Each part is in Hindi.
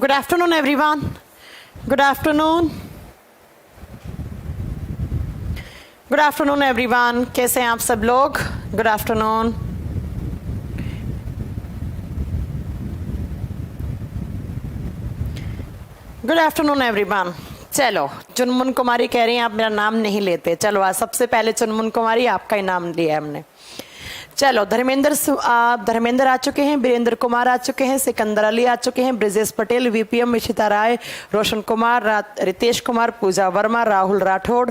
Good afternoon, everyone. Good afternoon. Good afternoon, everyone. कैसे हैं आप सब लोग? Good afternoon. Good afternoon, everyone. चलो, चुनमुन कुमारी कह रही हैं आप मेरा नाम नहीं लेते। चलो आज सबसे पहले चुनमुन कुमारी आपका ही नाम लिया हमने। चलो धर्मेंद्र आ चुके हैं, वीरेंद्र कुमार आ चुके हैं, सिकंदर अली आ चुके हैं, ब्रिजेश पटेल, वीपीएम, इशिता राय, रोशन कुमार, रितेश कुमार, पूजा वर्मा, राहुल राठौड़,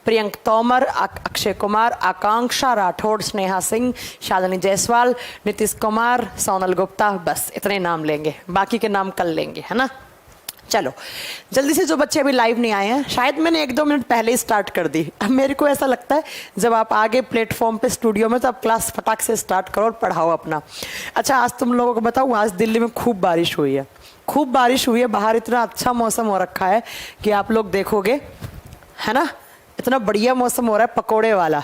प्रियंक तोमर, अक्षय कुमार, आकांक्षा राठौड़, स्नेहा सिंह, शालिनी जायसवाल, नीतीश कुमार, सोनल गुप्ता। बस इतने नाम लेंगे, बाकी के नाम कल लेंगे, है ना। चलो जल्दी से, जो बच्चे अभी लाइव नहीं आए हैं, शायद मैंने 1-2 मिनट पहले ही स्टार्ट कर दी। अब मेरे को ऐसा लगता है जब आप आगे प्लेटफॉर्म पे स्टूडियो में, तो आप क्लास फटाक से स्टार्ट करो और पढ़ाओ अपना। अच्छा, आज तुम लोगों को बताऊँ, आज दिल्ली में खूब बारिश हुई है, खूब बारिश हुई है। बाहर इतना अच्छा मौसम हो रखा है कि आप लोग देखोगे, है ना, इतना बढ़िया मौसम हो रहा है, पकौड़े वाला।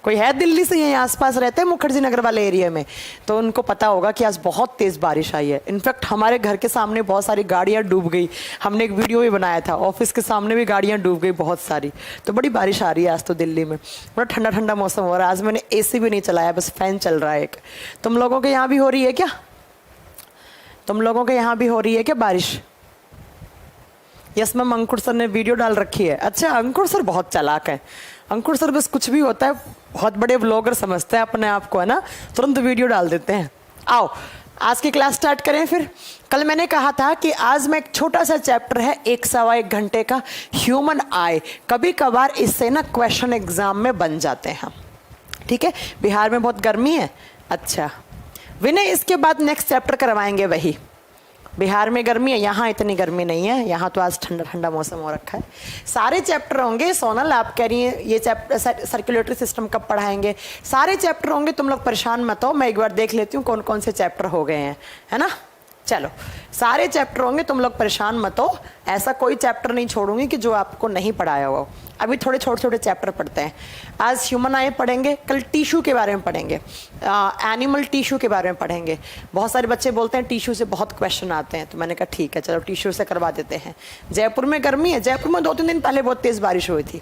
कोई है दिल्ली से यहीं आसपास रहते हैं मुखर्जी नगर वाले एरिया में, तो उनको पता होगा कि आज बहुत तेज़ बारिश आई है। इनफैक्ट हमारे घर के सामने बहुत सारी गाड़ियाँ डूब गई। हमने एक वीडियो भी बनाया था, ऑफिस के सामने भी गाड़ियाँ डूब गई बहुत सारी। तो बड़ी बारिश आ रही है आज तो दिल्ली में, बड़ा ठंडा ठंडा मौसम हो रहा है। आज मैंने AC भी नहीं चलाया, बस फैन चल रहा है एक। तुम लोगों के यहाँ भी हो रही है क्या? तुम लोगों के यहाँ भी हो रही है क्या बारिश? यस मैम, अंकुर सर ने वीडियो डाल रखी है। अच्छा, अंकुर सर बहुत चालाक है। अंकुर सर बस कुछ भी होता है, बहुत बड़े व्लॉगर समझते हैं अपने आप को, है ना, तुरंत वीडियो डाल देते हैं। आओ आज की क्लास स्टार्ट करें फिर। कल मैंने कहा था कि आज मैं एक छोटा सा चैप्टर है 1-1.25 घंटे का, ह्यूमन आई। कभी कभार इससे ना क्वेश्चन एग्जाम में बन जाते हैं, ठीक है। बिहार में बहुत गर्मी है। अच्छा विनय, इसके बाद नेक्स्ट चैप्टर करवाएंगे वही। बिहार में गर्मी है, यहाँ इतनी गर्मी नहीं है, यहाँ तो आज ठंडा ठंडा मौसम हो रखा है। सारे चैप्टर होंगे। सोनल आप कह रही हैं ये चैप्टर सर्कुलेटरी सिस्टम कब पढ़ाएंगे? सारे चैप्टर होंगे, तुम लोग परेशान मत हो। मैं एक बार देख लेती हूँ कौन कौन से चैप्टर हो गए हैं, है ना। चलो सारे चैप्टर होंगे, तुम लोग परेशान मत हो। ऐसा कोई चैप्टर नहीं छोड़ूंगी कि जो आपको नहीं पढ़ाया हो। अभी थोड़े छोटे छोटे चैप्टर पढ़ते हैं। आज ह्यूमन आई पढ़ेंगे, कल टिश्यू के बारे में पढ़ेंगे, एनिमल टिश्यू के बारे में पढ़ेंगे। बहुत सारे बच्चे बोलते हैं टिश्यू से बहुत क्वेश्चन आते हैं, तो मैंने कहा ठीक है चलो टिश्यू से करवा देते हैं। जयपुर में गर्मी है, जयपुर में 2-3 दिन पहले बहुत तेज़ बारिश हुई थी।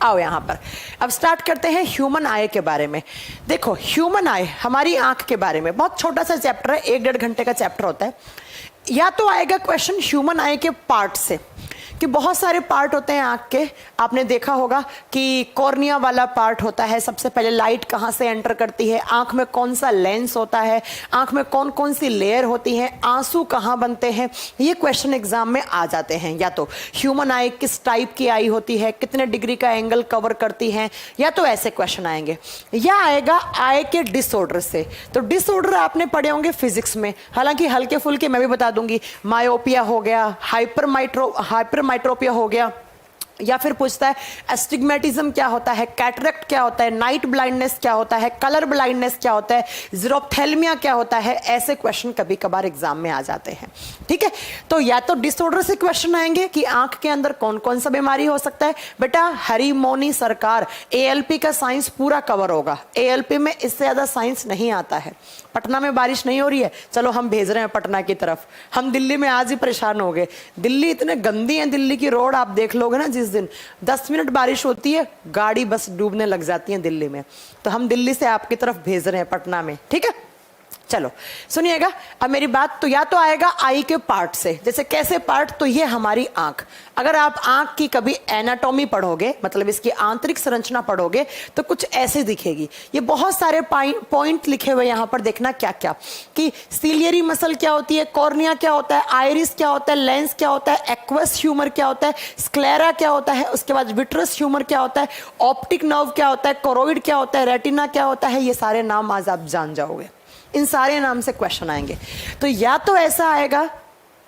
आओ यहाँ पर अब स्टार्ट करते हैं ह्यूमन आई के बारे में। देखो ह्यूमन आई हमारी आंख के बारे में, बहुत छोटा सा चैप्टर है, 1-1.5 घंटे का चैप्टर होता है। या तो आएगा क्वेश्चन ह्यूमन आई के पार्ट से, कि बहुत सारे पार्ट होते हैं आँख के। आपने देखा होगा कि कॉर्निया वाला पार्ट होता है, सबसे पहले लाइट कहाँ से एंटर करती है, आँख में कौन सा लेंस होता है, आँख में कौन कौन सी लेयर होती है, आंसू कहाँ बनते हैं, ये क्वेश्चन एग्जाम में आ जाते हैं। या तो ह्यूमन आई किस टाइप की आई होती है, कितने डिग्री का एंगल कवर करती है, या तो ऐसे क्वेश्चन आएंगे। या आएगा आई के डिसऑर्डर से। तो डिसऑर्डर आपने पढ़े होंगे फिजिक्स में, हालांकि हल्के फुल्के मैं भी बता दूंगी। मायोपिया हो गया, हाइपरमाइट्रोपिया हो गया, या फिर पूछता है एस्टिग्मेटिज्म क्या होता है, कैटरेक्ट क्या होता है, नाइट ब्लाइंडनेस क्या होता है, कलर ब्लाइंडनेस क्या होता है, ज़ीरोप्थेल्मिया क्या होता है। ऐसे क्वेश्चन कभी कभार एग्जाम में आ जाते हैं, ठीक है। तो या तो डिसऑर्डर से क्वेश्चन आएंगे कि आंख के अंदर कौन कौन सा बीमारी हो सकता है। बेटा हरी मोनी सरकार ALP का साइंस पूरा कवर होगा। ALP में इससे ज्यादा साइंस नहीं आता है। पटना में बारिश नहीं हो रही है, चलो हम भेज रहे हैं पटना की तरफ। हम दिल्ली में आज ही परेशान हो गए, दिल्ली इतने गंदी है, दिल्ली की रोड आप देख लोगे ना, जिस दिन 10 मिनट बारिश होती है गाड़ी बस डूबने लग जाती है दिल्ली में। तो हम दिल्ली से आपकी तरफ भेज रहे हैं पटना में, ठीक है। चलो सुनिएगा अब मेरी बात। तो या तो आएगा आई के पार्ट से, जैसे कैसे पार्ट, तो ये हमारी आंख। अगर आप आंख की कभी एनाटॉमी पढ़ोगे, मतलब इसकी आंतरिक संरचना पढ़ोगे, तो कुछ ऐसे दिखेगी। ये बहुत सारे पॉइंट लिखे हुए यहाँ पर, देखना क्या क्या, कि सीलियरी मसल क्या होती है, कॉर्निया क्या होता है, आइरिस क्या होता है, लेंस क्या होता है, एक्वस ह्यूमर क्या होता है, स्क्लेरा क्या होता है, उसके बाद विट्रस ह्यूमर क्या होता है, ऑप्टिक नर्व क्या होता है, कोरोइड क्या होता है, रेटिना क्या होता है। ये सारे नाम आज आप जान जाओगे, इन सारे नाम से क्वेश्चन आएंगे। तो या तो ऐसा आएगा,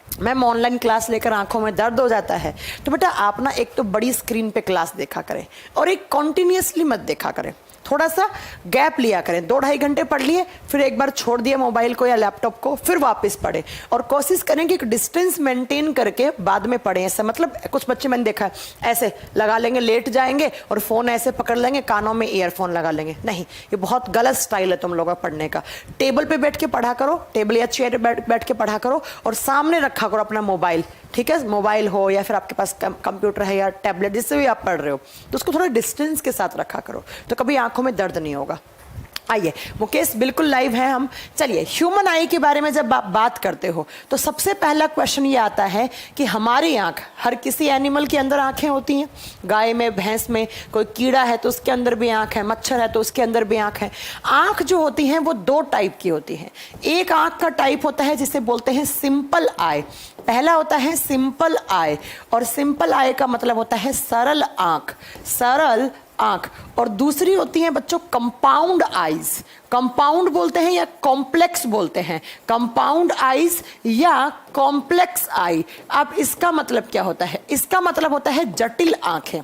मैम ऑनलाइन क्लास लेकर आंखों में दर्द हो जाता है, तो बेटा आप ना एक तो बड़ी स्क्रीन पे क्लास देखा करें, और एक कॉन्टिन्यूसली मत देखा करें। थोड़ा सा गैप लिया करें, 2-2.5 घंटे पढ़ लिए, फिर एक बार छोड़ दिया मोबाइल को या लैपटॉप को, फिर वापस पढ़े, और कोशिश करें कि डिस्टेंस मेंटेन करके बाद में पढ़ें। ऐसा मतलब कुछ बच्चे मैंने देखा है ऐसे लगा लेंगे, लेट जाएंगे और फोन ऐसे पकड़ लेंगे, कानों में ईयरफोन लगा लेंगे। नहीं, ये बहुत गलत स्टाइल है तुम लोगों का पढ़ने का। टेबल पे बैठ के पढ़ा करो, टेबल या चेयर पे बैठ के पढ़ा करो, और सामने रखा करो अपना मोबाइल, ठीक है, मोबाइल हो या फिर आपके पास कंप्यूटर है या टैबलेट, जिससे भी आप पढ़ रहे हो, तो उसको थोड़ा डिस्टेंस के साथ रखा करो, तो कभी आंखों में दर्द नहीं होगा। आइए, मुकेश बिल्कुल लाइव है हम। चलिए, ह्यूमन आई के बारे में जब आप बात करते हो तो सबसे पहला क्वेश्चन ये आता है कि हमारी आंख, हर किसी एनिमल के अंदर आंखें होती हैं, गाय में, भैंस में, कोई कीड़ा है तो उसके अंदर भी आंख है, मच्छर है तो उसके अंदर भी आंख है। आंख जो होती हैं वो 2 टाइप की होती हैं। एक आंख का टाइप होता है जिसे बोलते हैं सिंपल आई। पहला होता है सिंपल आई, और सिंपल आई का मतलब होता है सरल आंख, सरल आंख। और दूसरी होती है बच्चों कंपाउंड आईज। कंपाउंड बोलते हैं या कॉम्प्लेक्स बोलते हैं, कंपाउंड आईज या कॉम्प्लेक्स आई। अब इसका मतलब क्या होता है? इसका मतलब होता है जटिल आंखें।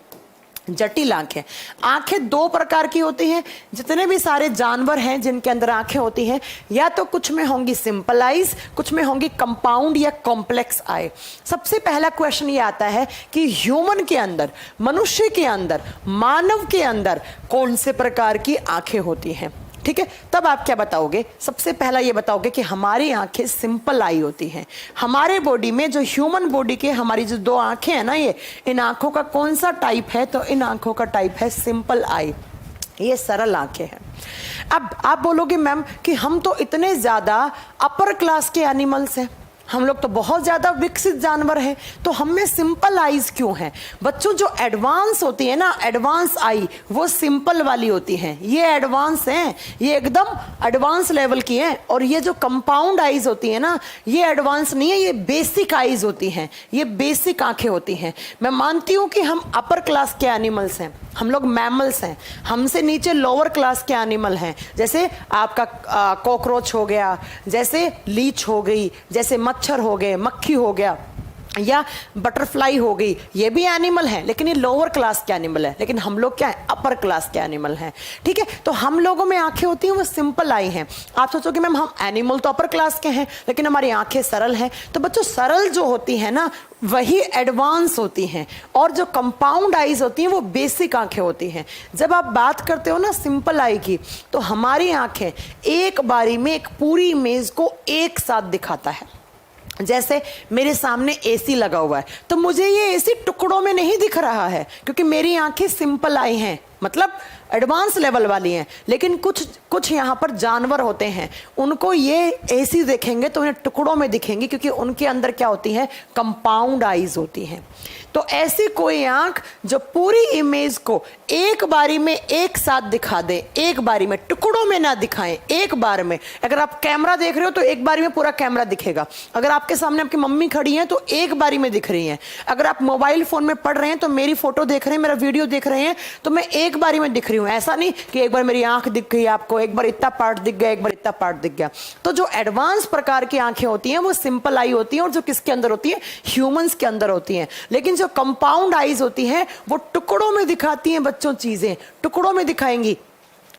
जटिल आंखें, आंखें 2 प्रकार की होती हैं। जितने भी सारे जानवर हैं जिनके अंदर आंखें होती हैं, या तो कुछ में होंगी सिंपल आईज, कुछ में होंगी कंपाउंड या कॉम्प्लेक्स आई। सबसे पहला क्वेश्चन ये आता है कि ह्यूमन के अंदर, मनुष्य के अंदर, मानव के अंदर कौन से प्रकार की आंखें होती हैं? ठीक है, तब आप क्या बताओगे? सबसे पहला ये बताओगे कि हमारी आंखें सिंपल आई होती हैं। हमारे बॉडी में जो ह्यूमन बॉडी के हमारी जो 2 आंखें हैं ना, ये इन आंखों का कौन सा टाइप है? तो इन आंखों का टाइप है सिंपल आई, ये सरल आंखें हैं। अब आप बोलोगे मैम कि हम तो इतने ज्यादा अपर क्लास के एनिमल्स हैं, हम लोग तो बहुत ज्यादा विकसित जानवर हैं, तो हम में सिंपल आईज क्यों हैं? बच्चों, जो एडवांस होती है ना, एडवांस आई, वो सिंपल वाली होती हैं। ये एडवांस हैं, ये एकदम एडवांस लेवल की हैं। और ये जो कंपाउंड आईज होती है ना, ये एडवांस नहीं है, ये बेसिक आईज होती हैं, ये बेसिक आंखें होती हैं। मैं मानती हूं कि हम अपर क्लास के एनिमल्स हैं, हम लोग मैमल्स हैं, हमसे नीचे लोअर क्लास के एनिमल हैं, जैसे आपका कॉकरोच हो गया, जैसे लीच हो गई, जैसे मच्छर हो गए, मक्खी हो गया, या बटरफ्लाई हो गई। ये भी एनिमल हैं, लेकिन ये लोअर क्लास के एनिमल है, लेकिन हम लोग क्या है? अपर क्लास के एनिमल हैं। ठीक है, तो हम लोगों में आंखें होती हैं वो सिंपल आई हैं। आप सोचोगे मैम हम एनिमल तो अपर क्लास के हैं, लेकिन हमारी आंखें सरल हैं। तो बच्चों, सरल जो होती है ना, वही एडवांस होती हैं, और जो कंपाउंड आईज होती हैं वो बेसिक आंखें होती हैं। जब आप बात करते हो ना सिंपल आई की, तो हमारी आंखें एक बारी में एक पूरी इमेज को एक साथ दिखाता है। जैसे मेरे सामने एसी लगा हुआ है, तो मुझे ये एसी टुकड़ों में नहीं दिख रहा है, क्योंकि मेरी आंखें सिंपल आई हैं, मतलब एडवांस लेवल वाली हैं। लेकिन कुछ यहाँ पर जानवर होते हैं, उनको ये एसी देखेंगे तो उन्हें टुकड़ों में दिखेंगे, क्योंकि उनके अंदर क्या होती है? कंपाउंड आईज होती हैं। तो ऐसी कोई आंख जो पूरी इमेज को एक बारी में एक साथ दिखा दे, एक बारी में, टुकड़ों में ना दिखाएं, एक बार में। अगर आप कैमरा देख रहे हो तो एक बारी में पूरा कैमरा दिखेगा। अगर आपके सामने आपकी मम्मी खड़ी है तो एक बारी में दिख रही हैं। अगर आप मोबाइल फोन में पढ़ रहे हैं तो मेरी फोटो देख रहे हैं, मेरा वीडियो देख रहे हैं, तो मैं एक बारी में दिख रही हूं। ऐसा नहीं कि एक बार मेरी आंख दिख गई आपको, एक बार इतना पार्ट दिख गया, एक बार इतना पार्ट दिख गया। तो जो एडवांस प्रकार की आंखें होती हैं वो सिंपल आई होती हैं, और जो किसके अंदर होती है? ह्यूमंस के अंदर होती हैं। लेकिन जो कंपाउंड आईज होती हैं वो टुकड़ों में दिखाती हैं बच्चों, चीजें टुकड़ों में दिखाएंगी।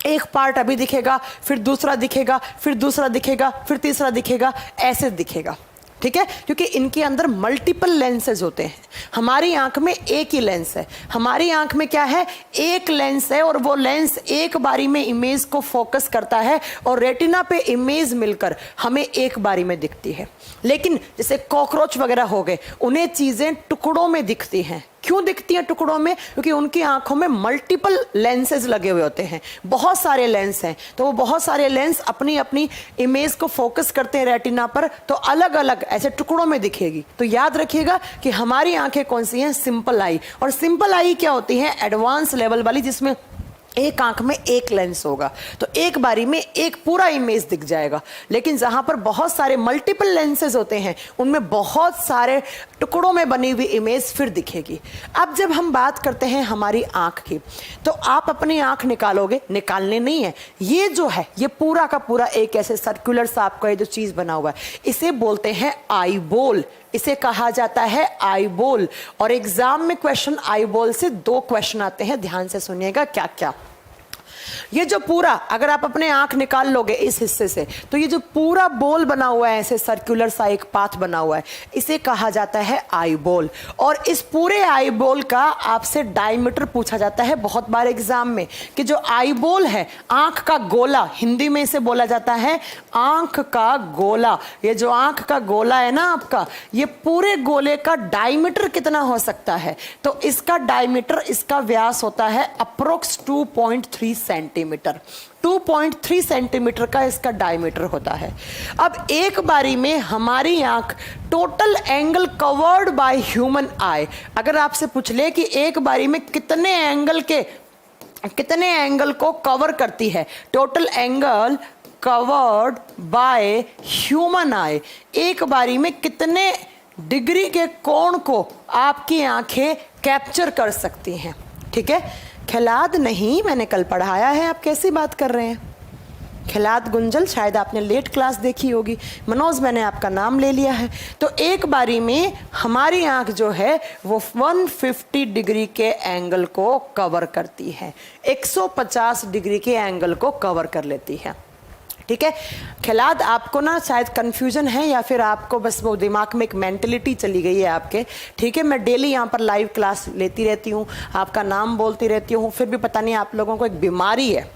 एक पार्ट अभी दिखेगा, फिर दूसरा दिखेगा, फिर दूसरा दिखेगा, फिर तीसरा दिखेगा, ऐसे दिखेगा। ठीक है, क्योंकि इनके अंदर मल्टीपल लेंसेज होते हैं। हमारी आंख में एक ही लेंस है, हमारी आंख में क्या है? एक लेंस है, और वो लेंस एक बारी में इमेज को फोकस करता है, और रेटिना पे इमेज मिलकर हमें एक बारी में दिखती है। लेकिन जैसे कॉकरोच वगैरह हो गए, उन्हें चीजें टुकड़ों में दिखती हैं। क्यों दिखती हैं टुकड़ों में? क्योंकि उनकी आंखों में मल्टीपल लेंसेज लगे हुए होते हैं, बहुत सारे लेंस हैं। तो वो बहुत सारे लेंस अपनी अपनी इमेज को फोकस करते हैं रेटिना पर, तो अलग अलग ऐसे टुकड़ों में दिखेगी। तो याद रखिएगा कि हमारी आंखें कौन सी हैं? Simple I. और सिंपल आई क्या होती है? एडवांस लेवल वाली, जिसमें एक आंख में एक लेंस होगा, तो एक बारी में एक पूरा इमेज दिख जाएगा। लेकिन जहां पर बहुत सारे मल्टीपल लेंसेज होते हैं, उनमें बहुत सारे टुकड़ों में बनी हुई इमेज फिर दिखेगी। अब जब हम बात करते हैं हमारी आंख की, तो आप अपनी आंख निकालोगे, निकालने नहीं है, ये जो है ये पूरा का पूरा एक ऐसे सर्कुलर सा आपका ये जो चीज बना हुआ है, इसे बोलते हैं आई बॉल। इसे कहा जाता है आई बॉल। और एग्जाम में क्वेश्चन आई बॉल से 2 क्वेश्चन आते हैं, ध्यान से सुनिएगा क्या क्या। ये जो पूरा, अगर आप अपने आंख निकाल लोगे इस हिस्से से, तो ये जो पूरा बोल बना हुआ है, ऐसे सर्कुलर सा एक पाथ बना हुआ है, इसे कहा जाता है आई बोल। और इस पूरे आई बोल का आपसे डायमीटर पूछा जाता है बहुत बार एग्जाम में, कि जो आई बोल है, आंख का गोला, हिंदी में इसे बोला जाता है आंख का गोला। ये जो आंख का गोला है ना आपका, ये पूरे गोले का डायमीटर कितना हो सकता है? तो इसका डायमीटर, इसका व्यास होता है अप्रोक्स 2.3 सेंटीमीटर। 2.3 सेंटीमीटर का इसका डायमीटर होता है। अब एक बारी में हमारी आंख total angle covered by human आई, अगर आपसे पूछ ले कि एक बारी में कितने एंगल को कवर करती है, total angle covered by human आई, एक बारी में कितने डिग्री के कोण को आपकी आंखें कैप्चर कर सकती हैं? ठीक है, खिलाद नहीं, मैंने कल पढ़ाया है, आप कैसी बात कर रहे हैं? खिलाद गुंजल शायद आपने लेट क्लास देखी होगी। मनोज, मैंने आपका नाम ले लिया है। तो एक बारी में हमारी आंख जो है वो 150 डिग्री के एंगल को कवर करती है, 150 डिग्री के एंगल को कवर कर लेती है। ठीक है, खिलाद आपको ना शायद कंफ्यूजन है, या फिर आपको बस वो दिमाग में एक मेंटलिटी चली गई है आपके। ठीक है, मैं डेली यहाँ पर लाइव क्लास लेती रहती हूँ, आपका नाम बोलती रहती हूँ, फिर भी पता नहीं आप लोगों को एक बीमारी है,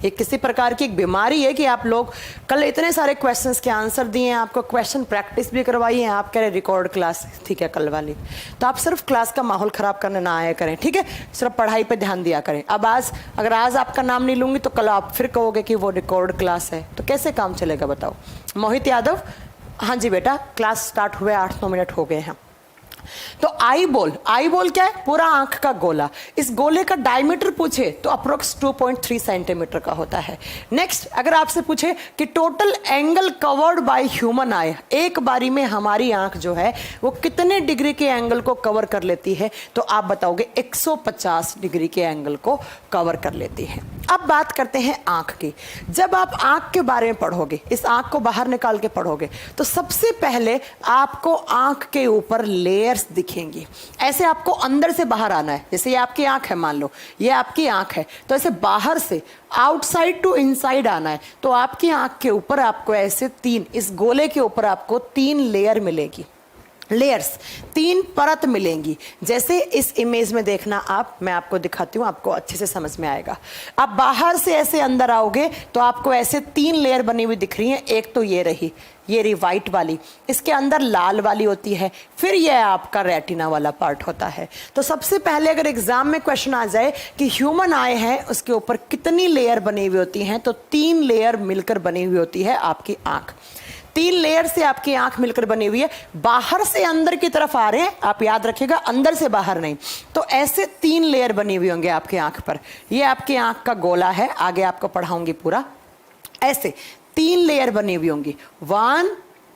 एक किसी प्रकार की एक बीमारी है कि आप लोग कल इतने सारे क्वेश्चंस के आंसर दिए हैं, आपको क्वेश्चन प्रैक्टिस भी करवाई है, आप कह रहे रिकॉर्ड क्लास, ठीक है कल वाली, तो आप सिर्फ क्लास का माहौल ख़राब करने ना आया करें। ठीक है, सिर्फ पढ़ाई पे ध्यान दिया करें। अब अगर आज आपका नाम नहीं लूँगी तो कल आप फिर कहोगे कि वो रिकॉर्ड क्लास है, तो कैसे काम चलेगा बताओ? मोहित यादव, हाँ जी बेटा, क्लास स्टार्ट हुए 8-9 मिनट हो गए हैं। तो आई बोल क्या है? पूरा आंख का गोला। इस गोले का डायमीटर पूछे तो अप्रोक्स 2.3 सेंटीमीटर का होता है। नेक्स्ट, अगर आपसे पूछे कि total angle covered by human आई, एक बारी में हमारी आंख जो है वो कितने डिग्री के एंगल को कवर कर लेती है, तो आप बताओगे 150 डिग्री के एंगल को कवर कर लेती है। अब बात करते हैं आंख की। जब आप आंख के बारे में पढ़ोगे, इस आंख को बाहर निकाल के पढ़ोगे, तो सबसे पहले आपको आंख के ऊपर लेयर्स दिखेंगी। ऐसे आपको अंदर से बाहर आना है। जैसे ये आपकी आंख है, मान लो ये आपकी आंख है, तो ऐसे बाहर से आउटसाइड टू इनसाइड आना है। तो आपकी आंख के ऊपर आपको ऐसे इस गोले के ऊपर आपको 3 लेयर मिलेगी, लेयर्स, 3 परत मिलेंगी। जैसे इस इमेज में देखना आप, मैं आपको दिखाती हूँ, आपको अच्छे से समझ में आएगा। आप बाहर से ऐसे अंदर आओगे तो आपको ऐसे 3 लेयर बनी हुई दिख रही हैं। एक तो ये रही वाइट वाली, इसके अंदर लाल वाली होती है, फिर ये आपका रेटिना वाला पार्ट होता है। तो सबसे पहले अगर एग्जाम में क्वेश्चन आ जाए कि ह्यूमन आई है, उसके ऊपर कितनी लेयर बनी हुई होती हैं, तो 3 लेयर मिलकर बनी हुई होती है आपकी आंख। 3 लेयर से आपकी आंख मिलकर बनी हुई है। बाहर से अंदर की तरफ आ रहे हैं, आप याद रखिएगा, अंदर से बाहर नहीं। तो ऐसे 3 लेयर बनी हुई होंगे आपकी आंख पर। ये आपकी आंख का गोला है, आगे आपको पढ़ाऊंगी पूरा। ऐसे 3 लेयर बनी हुई होंगी, 1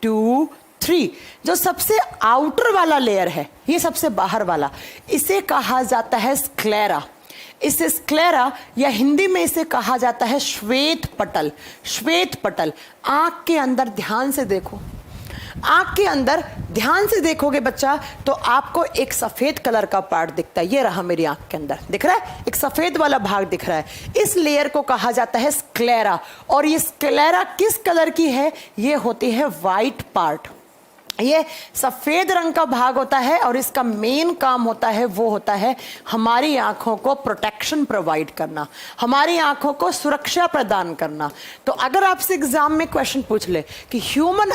2 3। जो सबसे आउटर वाला लेयर है, ये सबसे बाहर वाला, इसे कहा जाता है स्क्लेरा। इस स्क्लेरा या हिंदी में इसे कहा जाता है श्वेत पटल। श्वेत पटल, आंख के अंदर ध्यान से देखो, आंख के अंदर ध्यान से देखोगे बच्चा, तो आपको एक सफेद कलर का पार्ट दिखता है। ये रहा मेरी आंख के अंदर, दिख रहा है, एक सफेद वाला भाग दिख रहा है। इस लेयर को कहा जाता है स्क्लेरा। और ये स्क्लेरा किस कलर की है? ये होती है वाइट पार्ट। ये सफेद रंग का भाग होता है और इसका मेन काम होता है, वो होता है हमारी आंखों को प्रोटेक्शन प्रोवाइड करना, हमारी आंखों को सुरक्षा प्रदान करना। तो अगर आपसे एग्जाम में क्वेश्चन पूछ ले कि ह्यूमन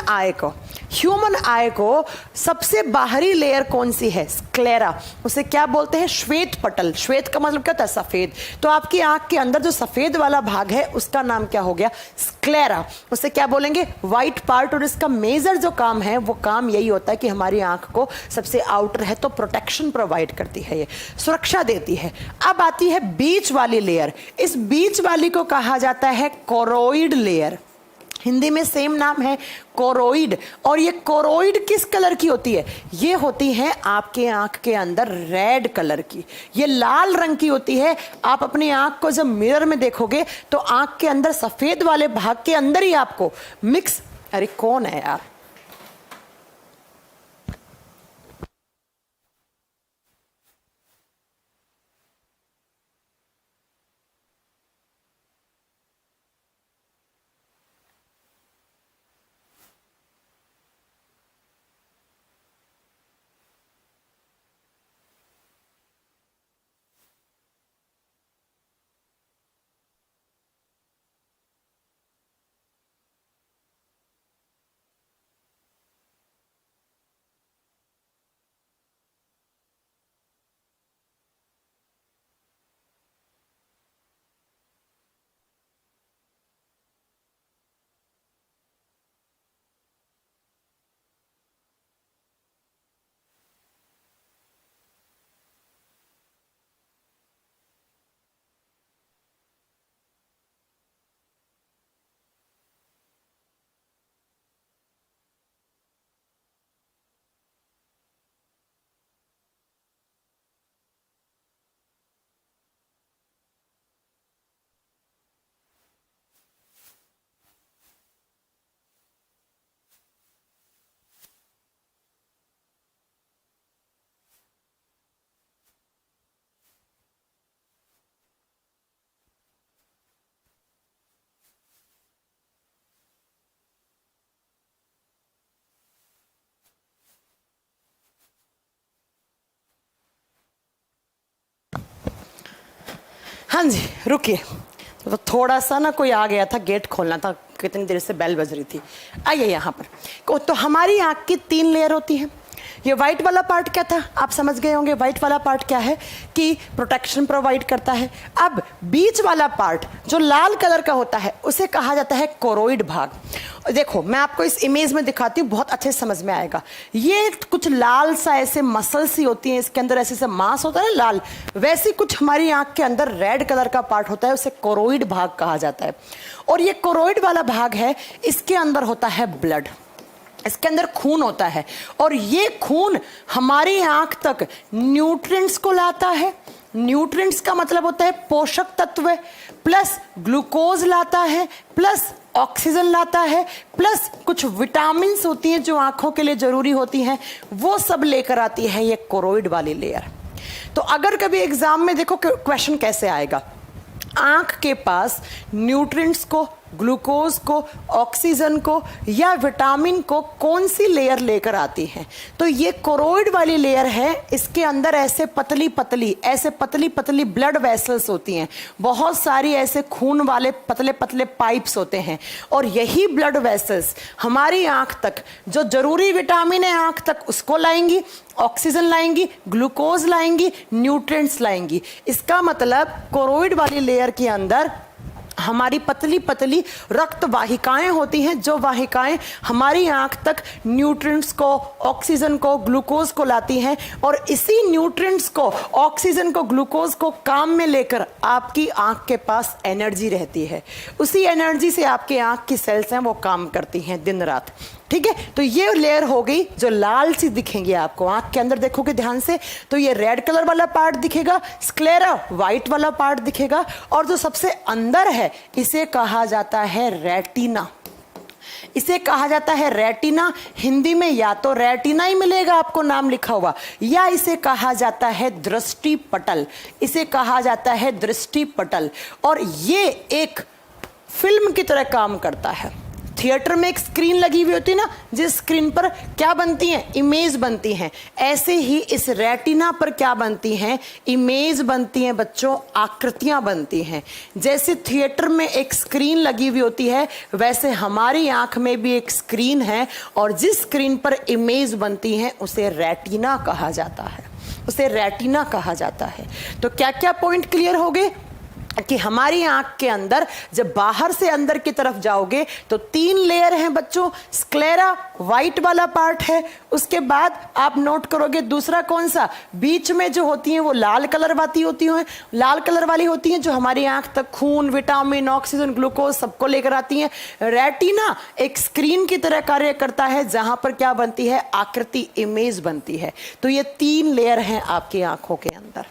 आई को सबसे बाहरी लेयर कौन सी है? स्क्लेरा। उसे क्या बोलते हैं? श्वेत पटल। श्वेत का मतलब क्या होता है? सफेद। तो आपकी आंख के अंदर जो सफेद वाला भाग है उसका नाम क्या हो गया? स्क्लेरा। उसे क्या बोलेंगे? White part. और इसका मेजर जो काम है, वो काम यही होता है कि हमारी आंख को सबसे आउटर है तो प्रोटेक्शन प्रोवाइड करती है, ये सुरक्षा देती है। अब आती है बीच वाली लेयर। इस बीच वाली को कहा जाता है कोरोइड लेयर। हिंदी में सेम नाम है, कोरोइड। और ये कोरोइड किस कलर की होती है? ये होती है आपके आंख के अंदर रेड कलर की, ये लाल रंग की होती है। आप अपनी आंख को जब मिरर में देखोगे तो आंख के अंदर सफेद वाले भाग के अंदर ही आपको मिक्स, अरे कौन है यार, हाँ जी रुकिए, तो थोड़ा सा ना कोई आ गया था, गेट खोलना था, कितनी देर से बेल बज रही थी। आइए यहाँ पर। तो हमारी आँख की 3 लेयर होती हैं। ये व्हाइट वाला पार्ट क्या था, आप समझ गए होंगे। व्हाइट वाला पार्ट क्या है कि प्रोटेक्शन प्रोवाइड करता है। अब बीच वाला पार्ट जो लाल कलर का होता है उसे कहा जाता है कोरोइड भाग। देखो मैं आपको इस इमेज में दिखाती हूँ, बहुत अच्छे समझ में आएगा। ये कुछ लाल सा ऐसे मसल सी होती है, इसके अंदर ऐसे से मांस होता है लाल, वैसी कुछ हमारी आंख के अंदर रेड कलर का पार्ट होता है, उसे कोरोइड भाग कहा जाता है। और ये कोरोइड वाला भाग है, इसके अंदर होता है ब्लड, इसके अंदर खून होता है। और ये खून हमारी आंख तक न्यूट्रिएंट्स को लाता है। न्यूट्रिएंट्स का मतलब होता है पोषक तत्व, प्लस ग्लूकोज लाता है, प्लस ऑक्सीजन लाता है, प्लस कुछ विटामिन्स होती हैं जो आंखों के लिए जरूरी होती हैं, वो सब लेकर आती है ये कोरोइड वाली लेयर। तो अगर कभी एग्जाम में देखो क्वेश्चन कैसे आएगा, आंख के पास न्यूट्रिएंट्स को, ग्लूकोज को, ऑक्सीजन को या विटामिन को कौन सी लेयर लेकर आती है, तो ये कोरोइड वाली लेयर है। इसके अंदर ऐसे पतली पतली ब्लड वेसल्स होती हैं, बहुत सारी ऐसे खून वाले पतले पतले पाइप्स होते हैं। और यही ब्लड वेसल्स हमारी आंख तक जो जरूरी विटामिन है आंख तक उसको लाएंगी, ऑक्सीजन लाएंगी, ग्लूकोज लाएंगी, न्यूट्रिएंट्स लाएंगी। इसका मतलब कोरोइड वाली लेयर के अंदर हमारी पतली पतली रक्त वाहिकाएं होती हैं, जो वाहिकाएं हमारी आंख तक न्यूट्रिएंट्स को, ऑक्सीजन को, ग्लूकोज को लाती हैं। और इसी न्यूट्रिएंट्स को, ऑक्सीजन को, ग्लूकोज को काम में लेकर आपकी आंख के पास एनर्जी रहती है। उसी एनर्जी से आपके आंख की सेल्स हैं वो काम करती हैं दिन रात। ठीक है, तो ये लेयर हो गई जो लाल सी दिखेंगी आपको। आंख के अंदर देखोगे ध्यान से तो ये रेड कलर वाला पार्ट दिखेगा, स्क्लेरा व्हाइट वाला पार्ट दिखेगा, और जो सबसे अंदर है इसे कहा जाता है रेटिना। इसे कहा जाता है रेटिना। हिंदी में या तो रेटिना ही मिलेगा आपको नाम लिखा हुआ, या इसे कहा जाता है दृष्टि पटल। इसे कहा जाता है दृष्टि पटल। और ये एक फिल्म की तरह काम करता है। थिएटर में एक स्क्रीन लगी हुई होती है ना, जिस स्क्रीन पर क्या बनती हैं, इमेज बनती हैं, ऐसे ही इस रेटिना पर क्या बनती हैं, इमेज बनती हैं बच्चों, आकृतियां बनती हैं। जैसे थिएटर में एक स्क्रीन लगी हुई होती है, वैसे हमारी आंख में भी एक स्क्रीन है, और जिस स्क्रीन पर इमेज बनती है उसे रेटिना कहा जाता है, उसे रेटिना कहा जाता है। तो क्या क्या पॉइंट क्लियर हो गए कि हमारी आंख के अंदर जब बाहर से अंदर की तरफ जाओगे तो 3 लेयर हैं बच्चों। स्क्लेरा व्हाइट वाला पार्ट है, उसके बाद आप नोट करोगे दूसरा कौन सा, बीच में जो होती हैं वो लाल कलर वाली होती हैं जो हमारी आंख तक खून, विटामिन, ऑक्सीजन, ग्लूकोज सबको लेकर आती हैं। रेटिना एक स्क्रीन की तरह कार्य करता है जहां पर क्या बनती है, आकृति, इमेज बनती है। तो ये 3 लेयर हैं आपकी आंखों के अंदर।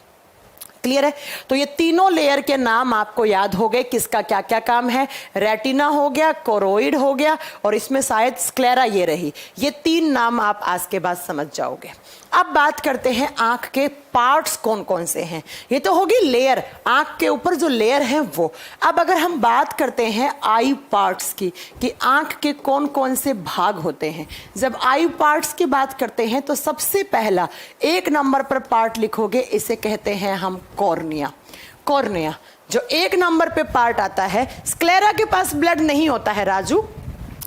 क्लियर है? तो ये तीनों लेयर के नाम आपको याद हो गए, किसका क्या क्या काम है। रेटिना हो गया, कोरोइड हो गया, और इसमें शायद स्क्लेरा ये रही। ये 3 नाम आप आज के बाद समझ जाओगे। अब बात करते हैं आंख के पार्ट्स कौन कौन से हैं। ये तो होगी लेयर, आंख के ऊपर जो लेयर है वो। अब अगर हम बात करते हैं आई पार्ट्स की, कि आंख के कौन कौन से भाग होते हैं। जब आई पार्ट्स की बात करते हैं तो सबसे पहला 1 नंबर पर पार्ट लिखोगे, इसे कहते हैं हम कॉर्निया। कॉर्निया जो 1 नंबर पे पार्ट आता है। स्क्लेरा के पास ब्लड नहीं होता है राजू,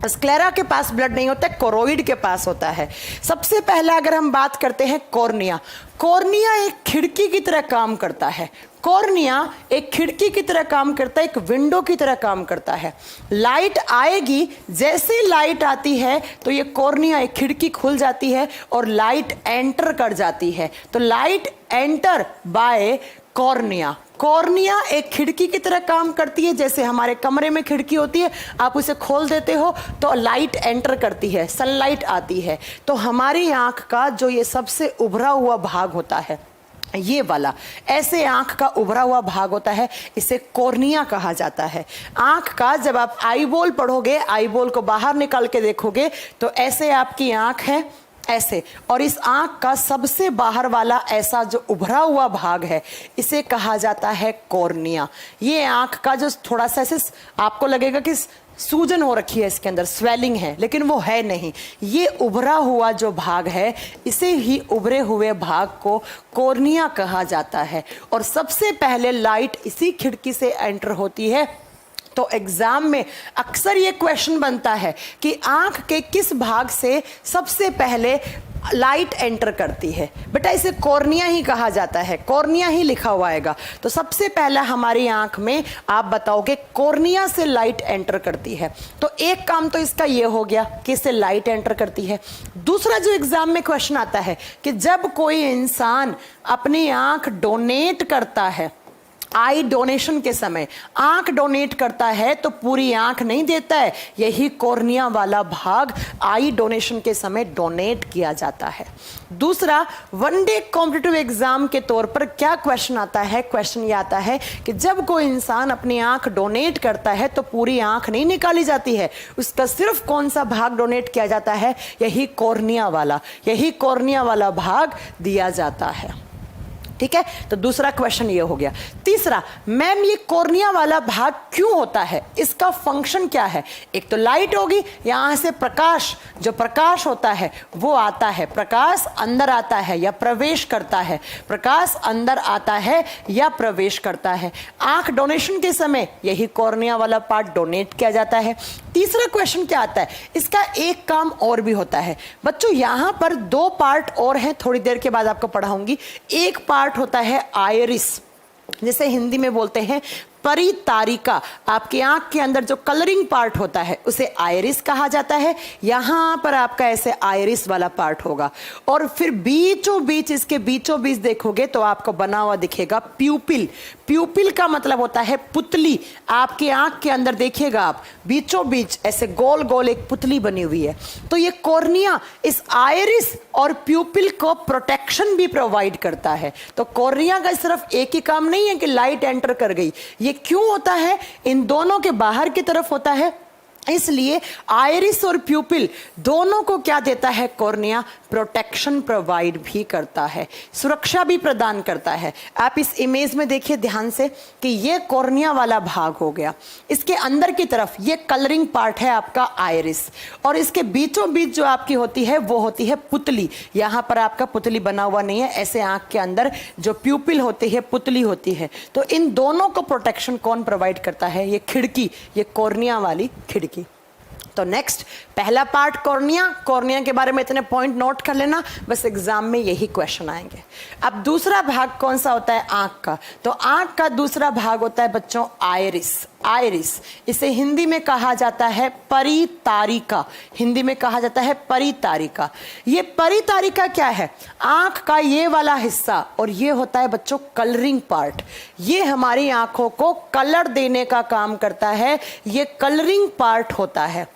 स्क्लेरा के पास ब्लड नहीं होता है, कोरोइड के पास होता है। सबसे पहला अगर हम बात करते हैं कॉर्निया, कॉर्निया एक खिड़की की तरह काम करता है। कॉर्निया एक खिड़की की तरह काम करता है, एक विंडो की तरह काम करता है। लाइट आएगी, जैसे लाइट आती है तो ये कॉर्निया एक खिड़की खुल जाती है और लाइट एंटर कर जाती है। तो light enter bye cornea. Cornea एक खिड़की की तरह काम करती है, जैसे हमारे कमरे में खिड़की होती है, आप उसे खोल देते हो तो लाइट एंटर करती है, सनलाइट आती है। तो हमारी आंख का जो ये सबसे उभरा हुआ भाग होता है, ये वाला ऐसे आंख का उभरा हुआ भाग होता है, इसे कॉर्निया कहा जाता है। आंख का जब आप आईबॉल पढ़ोगे, आईबॉल को बाहर निकाल के देखोगे तो ऐसे आपकी आंख है, ऐसे, और इस आंख का सबसे बाहर वाला ऐसा जो उभरा हुआ भाग है इसे कहा जाता है कॉर्निया। ये आंख का जो थोड़ा सा ऐसे आपको लगेगा कि सूजन हो रखी है, इसके अंदर स्वेलिंग है, लेकिन वो है नहीं। ये उभरा हुआ जो भाग है इसे ही उभरे हुए भाग को कॉर्निया कहा जाता है। और सबसे पहले लाइट इसी खिड़की से एंटर होती है। तो एग्जाम में अक्सर ये क्वेश्चन बनता है कि आंख के किस भाग से सबसे पहले लाइट एंटर करती है। बेटा इसे कॉर्निया ही कहा जाता है, कॉर्निया ही लिखा हुआ आएगा। तो सबसे पहला हमारी आंख में आप बताओगे कॉर्निया से लाइट एंटर करती है। तो एक काम तो इसका ये हो गया कि इससे लाइट एंटर करती है। दूसरा जो एग्जाम में क्वेश्चन आता है कि जब कोई इंसान अपनी आंख डोनेट करता है, आई डोनेशन के समय आंख डोनेट करता है तो पूरी आंख नहीं देता है, यही कॉर्निया वाला भाग आई डोनेशन के समय डोनेट किया जाता है। दूसरा, वनडे कॉम्पिटिटिव एग्जाम के तौर पर क्या क्वेश्चन आता है, क्वेश्चन ये आता है कि जब कोई इंसान अपनी आंख डोनेट करता है तो पूरी आंख नहीं निकाली जाती है, उसका सिर्फ कौन सा भाग डोनेट किया जाता है, यही कॉर्निया वाला भाग दिया जाता है। ठीक है, तो दूसरा क्वेश्चन ये हो गया। तीसरा, मैम ये कॉर्निया वाला भाग क्यों होता है, इसका फंक्शन क्या है? एक तो लाइट होगी, यहां से प्रकाश, जो प्रकाश होता है वो आता है, प्रकाश अंदर आता है या प्रवेश करता है, प्रकाश अंदर आता है या प्रवेश करता है। आंख डोनेशन के समय यही कॉर्निया वाला पार्ट डोनेट किया जाता है। तीसरा क्वेश्चन क्या आता है, इसका एक काम और भी होता है। बच्चों यहां पर दो पार्ट और हैं, थोड़ी देर के बाद आपको पढ़ाऊंगी। एक पार्ट होता है आइरिस, जिसे हिंदी में बोलते हैं परितारिका। आपकी आंख के अंदर जो कलरिंग पार्ट होता है उसे आइरिस कहा जाता है। यहां पर आपका ऐसे आइरिस वाला पार्ट होगा, और फिर बीचों बीच, इसके बीचों बीच देखोगे तो आपको बना हुआ दिखेगा प्यूपिल। प्यूपिल का मतलब होता है पुतली। आपकी आंख के अंदर देखिएगा आप, बीचों बीच ऐसे गोल गोल एक पुतली बनी हुई है। तो ये कॉर्निया इस आइरिस और प्यूपिल को प्रोटेक्शन भी प्रोवाइड करता है। तो कॉर्निया का सिर्फ एक ही काम नहीं है कि लाइट एंटर कर गई, ये क्यों होता है, इन दोनों के बाहर की तरफ होता है, इसलिए आइरिस और प्यूपिल दोनों को क्या देता है, कॉर्निया प्रोटेक्शन प्रोवाइड भी करता है, सुरक्षा भी प्रदान करता है। आप इस इमेज में देखिए ध्यान से कि ये कॉर्निया वाला भाग हो गया, इसके अंदर की तरफ ये कलरिंग पार्ट है आपका आइरिस, और इसके बीचों बीच जो आपकी होती है वो होती है पुतली। यहां पर आपका पुतली बना हुआ नहीं है, ऐसे आंख के अंदर जो प्यूपिल होती है, पुतली होती है। तो इन दोनों को प्रोटेक्शन कौन प्रोवाइड करता है, ये खिड़की, ये कॉर्निया वाली खिड़की। तो नेक्स्ट, पहला पार्ट कॉर्निया, कॉर्निया के बारे में इतने पॉइंट नोट कर लेना, बस एग्जाम में यही क्वेश्चन आएंगे। अब दूसरा भाग कौन सा होता है, आंख का। तो आंख का दूसरा भाग होता है बच्चों आइरिस। आइरिस, इसे हिंदी में कहा जाता है परितारिका, हिंदी में कहा जाता है परितारिका। ये परितारिका क्या है, आंख का ये वाला हिस्सा, और ये होता है बच्चों कलरिंग पार्ट। ये हमारी आंखों को कलर देने का काम करता है, ये कलरिंग पार्ट होता है,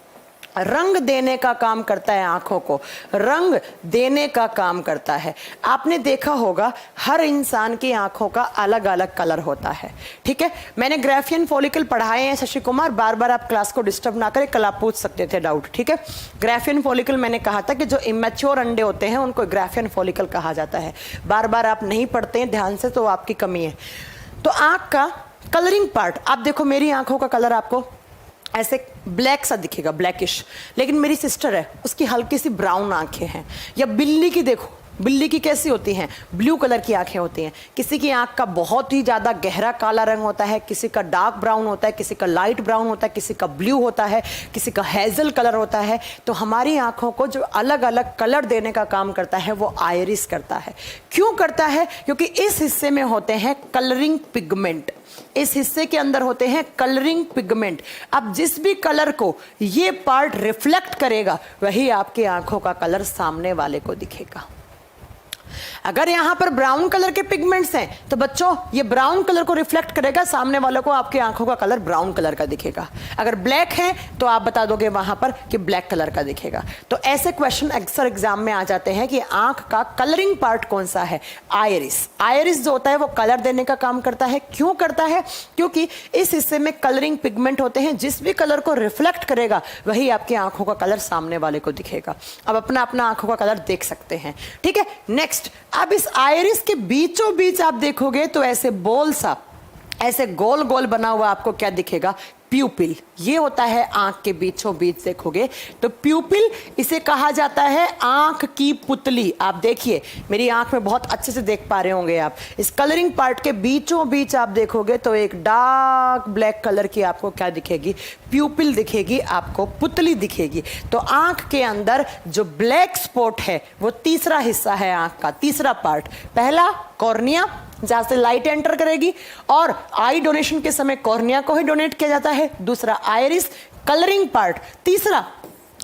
रंग देने का काम करता है, आंखों को रंग देने का काम करता है। आपने देखा होगा हर इंसान की आंखों का अलग अलग कलर होता है। ठीक है, मैंने ग्राफियन फॉलिकल पढ़ाए हैं शशि कुमार, बार बार आप क्लास को डिस्टर्ब ना करें, कल आप पूछ सकते थे डाउट। ठीक है, ग्राफियन फॉलिकल मैंने कहा था कि जो इमेच्योर अंडे होते हैं उनको ग्राफियन फॉलिकल कहा जाता है। बार बार आप नहीं पढ़ते हैं ध्यान से, तो आपकी कमी है। तो आंख का कलरिंग पार्ट, आप देखो मेरी आंखों का कलर आपको ऐसे ब्लैक सा दिखेगा, ब्लैकिश, लेकिन मेरी सिस्टर है उसकी हल्की सी ब्राउन आंखें हैं। या बिल्ली की देखो, बिल्ली की कैसी होती हैं, ब्लू कलर की आंखें होती हैं। किसी की आंख का बहुत ही ज़्यादा गहरा काला रंग होता है, किसी का डार्क ब्राउन होता है, किसी का लाइट ब्राउन होता है, किसी का ब्लू होता है, किसी का हेजल कलर होता है। तो हमारी आंखों को जो अलग अलग कलर देने का काम करता है वो आइरिस करता है। क्यों करता है, क्योंकि इस हिस्से में होते हैं कलरिंग पिगमेंट, इस हिस्से के अंदर होते हैं कलरिंग पिगमेंट। अब जिस भी कलर को ये पार्ट रिफ्लेक्ट करेगा वही आपकी आंखों का कलर सामने वाले को दिखेगा। अगर यहाँ पर ब्राउन कलर के पिगमेंट्स हैं तो बच्चों ये ब्राउन कलर को रिफ्लेक्ट करेगा, सामने वालों को आपकी आंखों का कलर ब्राउन कलर का दिखेगा। अगर ब्लैक है तो आप बता दोगे वहां पर कि ब्लैक कलर का दिखेगा। तो ऐसे क्वेश्चन अक्सर एग्जाम में आ जाते हैं कि आंख का कलरिंग पार्ट कौन सा है? आयरिस। आयरिस जो होता है वो कलर देने का काम करता है। क्यों करता है? क्योंकि इस हिस्से में कलरिंग पिगमेंट होते हैं, जिस भी कलर को रिफ्लेक्ट करेगा वही आपकी आंखों का कलर सामने वाले को दिखेगा। अब अपना अपना आंखों का कलर देख सकते हैं, ठीक है। नेक्स्ट, अब इस आयरिस के बीचों बीच आप देखोगे तो ऐसे बोल सा, ऐसे गोल गोल बना हुआ आपको क्या दिखेगा? प्यूपिल। ये होता है आंख के बीचों बीच देखोगे तो प्यूपिल, इसे कहा जाता है आंख की पुतली। आप देखिए मेरी आंख में बहुत अच्छे से देख पा रहे होंगे आप, इस कलरिंग पार्ट के बीचों बीच आप देखोगे तो एक डार्क ब्लैक कलर की आपको क्या दिखेगी? प्यूपिल दिखेगी, आपको पुतली दिखेगी। तो आंख के अंदर जो ब्लैक स्पॉट है वो तीसरा हिस्सा है आंख का, तीसरा पार्ट। पहला कॉर्निया, जहां से लाइट एंटर करेगी और आई डोनेशन के समय कॉर्निया को ही डोनेट किया जाता है। दूसरा आयरिस, कलरिंग पार्ट। तीसरा,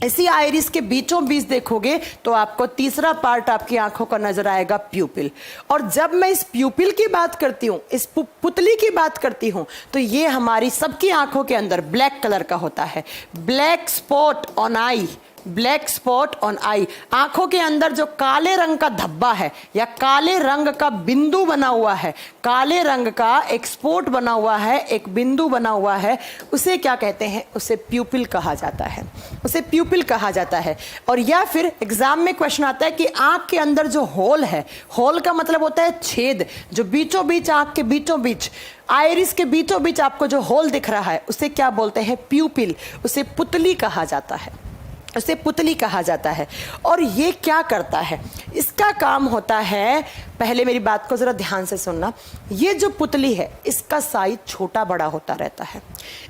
इसी आयरिस के बीचों बीच देखोगे तो आपको तीसरा पार्ट आपकी आंखों का नजर आएगा, प्यूपिल। और जब मैं इस प्यूपिल की बात करती हूं, इस पुतली की बात करती हूं, तो ये हमारी सबकी आंखों के अंदर ब्लैक कलर का होता है। Black spot on I, black spot on I. आंखों के अंदर जो काले रंग का धब्बा है या काले रंग का बिंदु बना हुआ है, काले रंग का एक स्पॉट बना हुआ है, एक बिंदु बना हुआ है, उसे क्या कहते हैं? उसे प्यूपिल कहा जाता है, उसे प्यूपिल कहा जाता है। और या फिर एग्जाम में क्वेश्चन आता है कि आंख के अंदर जो होल है, होल का मतलब होता है छेद, जो बीचों बीच, आंख के बीचों बीच, आयरिस के बीचों बीच आपको जो होल दिख रहा है उसे क्या बोलते हैं? प्यूपिल। उसे पुतली कहा जाता है, उसे पुतली कहा जाता है। और ये क्या करता है? इसका काम होता है, पहले मेरी बात को जरा ध्यान से सुनना, ये जो पुतली है इसका साइज छोटा बड़ा होता रहता है।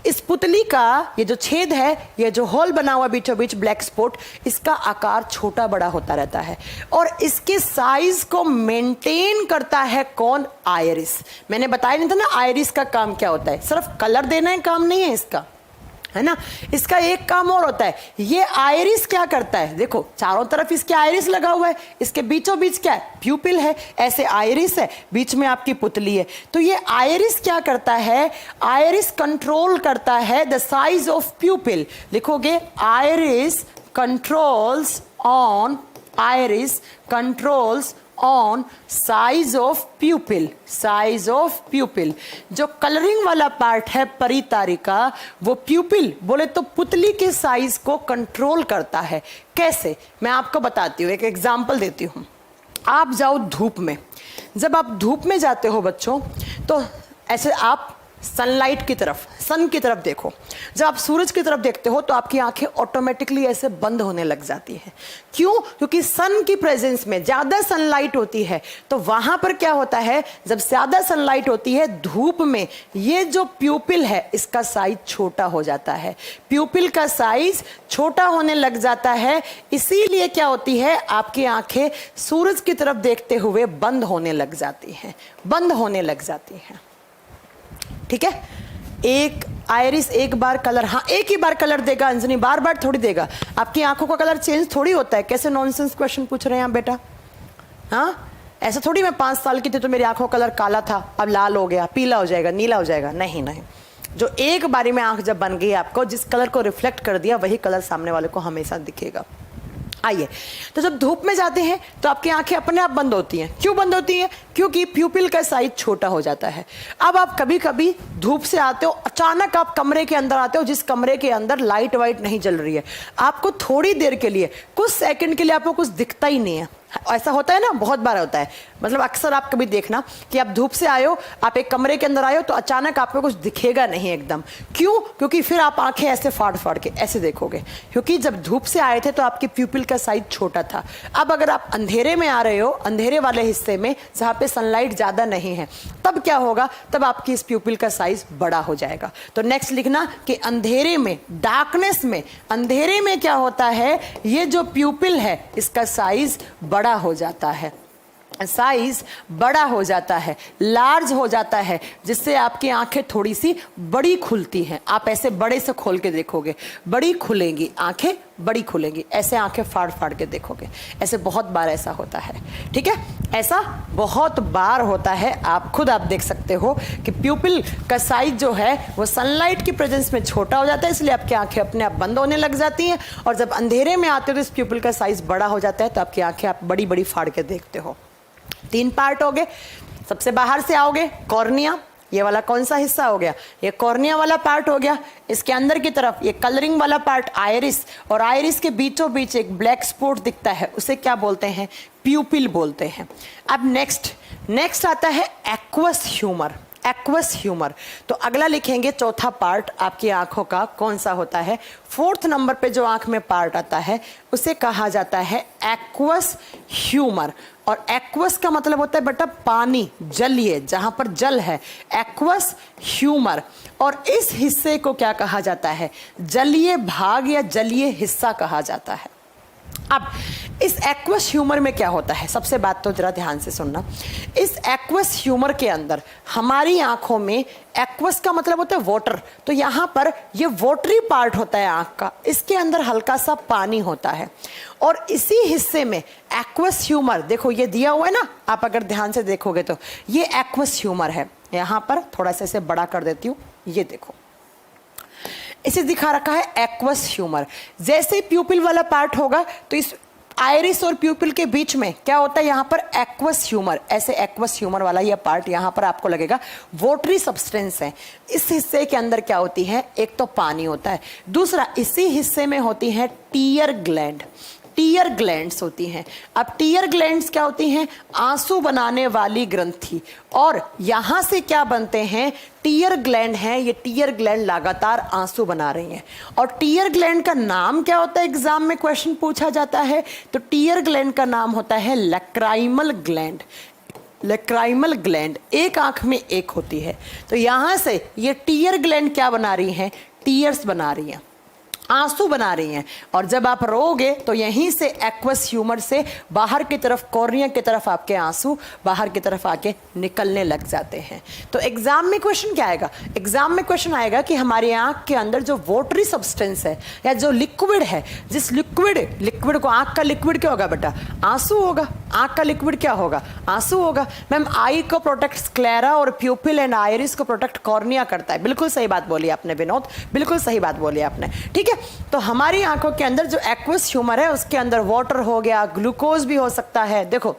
इस पुतली का ये जो छेद है, ये जो होल बना हुआ बीचों बीच ब्लैक स्पॉट, इसका आकार छोटा बड़ा होता रहता है। और इसके साइज को मेंटेन करता है कौन? आयरिस। मैंने बताया नहीं था ना आयरिस का काम क्या होता है? सिर्फ कलर देना है काम नहीं है इसका, है ना। इसका एक काम और होता है, ये आयरिस क्या करता है? देखो चारों तरफ इसके आयरिस लगा हुआ है, इसके बीचों बीच क्या है? प्यूपिल है। ऐसे आयरिस है, बीच में आपकी पुतली है। तो ये आयरिस क्या करता है? आयरिस कंट्रोल करता है द साइज ऑफ प्यूपिल। लिखोगे iris controls on, iris controls on size of pupil, size of pupil. जो कलरिंग वाला पार्ट है परितारिका, वो प्यूपिल बोले तो पुतली के साइज को कंट्रोल करता है। कैसे? मैं आपको बताती हूँ, एक एग्जांपल देती हूँ। आप जाओ धूप में, जब आप धूप में जाते हो बच्चों तो ऐसे आप सनलाइट की तरफ, सन की तरफ देखो। जब आप सूरज की तरफ देखते हो तो आपकी आंखें ऑटोमेटिकली ऐसे बंद होने लग जाती हैं। क्यों? क्योंकि सन की प्रेजेंस में ज्यादा सनलाइट होती है। तो वहां पर क्या होता है, जब ज्यादा सनलाइट होती है धूप में, ये जो प्यूपिल है इसका साइज छोटा हो जाता है। प्यूपिल का साइज छोटा होने लग जाता है, इसीलिए क्या होती है, आपकी आंखें सूरज की तरफ देखते हुए बंद होने लग जाती हैं, बंद होने लग जाती हैं। ठीक है। एक आयरिस एक बार कलर, हाँ एक ही बार कलर देगा अंजनी, बार बार थोड़ी देगा। आपकी आंखों का कलर चेंज थोड़ी होता है। कैसे नॉनसेंस क्वेश्चन पूछ रहे हैं आप बेटा? हाँ ऐसा थोड़ी मैं 5 साल की थी तो मेरी आंखों का कलर काला था, अब लाल हो गया, पीला हो जाएगा, नीला हो जाएगा। नहीं नहीं, जो एक बारी में आंख जब बन गई आपको, जिस कलर को रिफ्लेक्ट कर दिया वही कलर सामने वाले को हमेशा दिखेगा। आइए, तो जब धूप में जाते हैं तो आपकी आंखें अपने आप बंद होती हैं। क्यों बंद होती हैं? क्योंकि प्यूपिल का साइज छोटा हो जाता है। अब आप कभी कभी धूप से आते हो, अचानक आप कमरे के अंदर आते हो, जिस कमरे के अंदर लाइट वाइट नहीं जल रही है, आपको थोड़ी देर के लिए, कुछ सेकंड के लिए आपको कुछ दिखता ही नहीं है। ऐसा होता है ना, बहुत बार होता है। मतलब अक्सर आप कभी देखना कि आप धूप से आए हो, आप एक कमरे के अंदर आए हो तो अचानक आपको कुछ दिखेगा नहीं एकदम। क्यों? क्योंकि फिर आप आंखें ऐसे फाड़ फाड़ के ऐसे देखोगे, क्योंकि जब धूप से आए थे तो आपकी प्यूपिल का साइज छोटा था। अब अगर आप अंधेरे में आ रहे हो, अंधेरे वाले हिस्से में जहाँ पे सनलाइट ज्यादा नहीं है, तब क्या होगा, तब आपकी इस प्यूपिल का साइज बड़ा हो जाएगा। तो नेक्स्ट लिखना कि अंधेरे में, डार्कनेस में, अंधेरे में क्या होता है, ये जो प्यूपिल है इसका साइज बड़ा हो जाता है। साइज बड़ा हो जाता है, लार्ज हो जाता है, जिससे आपकी आंखें थोड़ी सी बड़ी खुलती हैं। आप ऐसे बड़े से खोल के देखोगे, बड़ी खुलेंगी आंखें, बड़ी खुलेंगी, ऐसे आंखें फाड़ फाड़ के देखोगे। ऐसे बहुत बार ऐसा होता है, ठीक है, ऐसा बहुत बार होता है। आप खुद आप देख सकते हो कि प्यूपिल का साइज जो है वो सनलाइट की प्रेजेंस में छोटा हो जाता है, इसलिए आपकी आंखें अपने आप बंद होने लग जाती हैं। और जब अंधेरे में आते हो तो इस प्यूपिल का साइज बड़ा हो जाता है, तो आपकी आंखें आप बड़ी बड़ी फाड़ के देखते हो। 3 पार्ट हो गए। सबसे बाहर से आओगे कॉर्निया, ये वाला कौन सा हिस्सा हो गया, ये कॉर्निया वाला पार्ट हो गया। इसके अंदर की तरफ ये कलरिंग वाला पार्ट आइरिस, और आइरिस के बीचों बीच एक ब्लैक स्पॉट दिखता है, उसे क्या बोलते हैं, प्यूपिल बोलते हैं। अब नेक्स्ट आता है एक्वस ह्यूमर। एक्वस ह्यूमर, तो अगला लिखेंगे चौथा पार्ट आपकी आंखों का कौन सा होता है। 4th नंबर पे जो आंख में पार्ट आता है उसे कहा जाता है एक्वस ह्यूमर। और एक्वस का मतलब होता है बेटा पानी, जलीय, जहां पर जल है, एक्वस ह्यूमर। और इस हिस्से को क्या कहा जाता है, जलीय भाग या जलीय हिस्सा कहा जाता है। अब इस एक्वस ह्यूमर में क्या होता है, सबसे बात तो जरा ध्यान से सुनना। इस एक्वस ह्यूमर के अंदर हमारी आंखों में, एक्वस का मतलब होता है वाटर, तो यहां पर ये वाटरी पार्ट होता है आंख का, इसके अंदर हल्का सा पानी होता है। और इसी हिस्से में एक्वस ह्यूमर, देखो ये दिया हुआ है ना, आप अगर ध्यान से देखोगे तो ये एक्वस ह्यूमर है। यहां पर थोड़ा सा इसे बड़ा कर देती हूं, ये देखो इसे दिखा रखा है एक्वस ह्यूमर। जैसे प्यूपिल वाला पार्ट होगा तो इस आइरिस और प्यूपिल के बीच में क्या होता है, यहाँ पर एक्वस ह्यूमर, ऐसे एक्वस ह्यूमर वाला ये पार्ट यहाँ पर आपको लगेगा वाटरी सब्सटेंस है। इस हिस्से के अंदर क्या होती है, एक तो पानी होता है, दूसरा इसी हिस्से में होती है टीयर ग्लैंड। टीयर ग्लैंड्स होती हैं। अब टीयर ग्लैंड्स क्या होती हैं, आंसू बनाने वाली ग्रंथि। और यहां से क्या बनते हैं, टीयर ग्लैंड हैं, ये टीयर ग्लैंड लगातार आंसू बना रही हैं। और टीयर ग्लैंड का नाम क्या होता है, एग्जाम में क्वेश्चन पूछा जाता है, तो टीयर ग्लैंड का नाम होता है लैक्राइमल ग्लैंड। लैक्राइमल ग्लैंड एक आंख में एक होती है, तो यहां से ये टीयर ग्लैंड क्या बना रही हैं, टीयर्स बना रही हैं, आंसू बना रही हैं। और जब आप रोगे तो यहीं से एक्वस ह्यूमर से बाहर की तरफ, कॉर्निया की तरफ आपके आंसू बाहर की तरफ आके निकलने लग जाते हैं। तो एग्जाम में क्वेश्चन क्या आएगा, एग्जाम में क्वेश्चन आएगा कि हमारी आंख के अंदर जो वाटरी सब्सटेंस है या जो लिक्विड है, जिस लिक्विड को, आंख का लिक्विड क्या होगा बेटा, आंसू होगा। आंख का लिक्विड क्या होगा, आंसू होगा। मैम आई को प्रोटेक्ट स्क्लेरा और प्यूपिल एंड आइरिस को प्रोटेक्ट कॉर्निया करता है। बिल्कुल सही बात बोली आपने विनोद, बिल्कुल सही बात बोली आपने, ठीक है। तो हमारी आंखों के अंदर जो एक्वस ह्यूमर है उसके अंदर वाटर हो गया, ग्लूकोज भी हो सकता है, देखो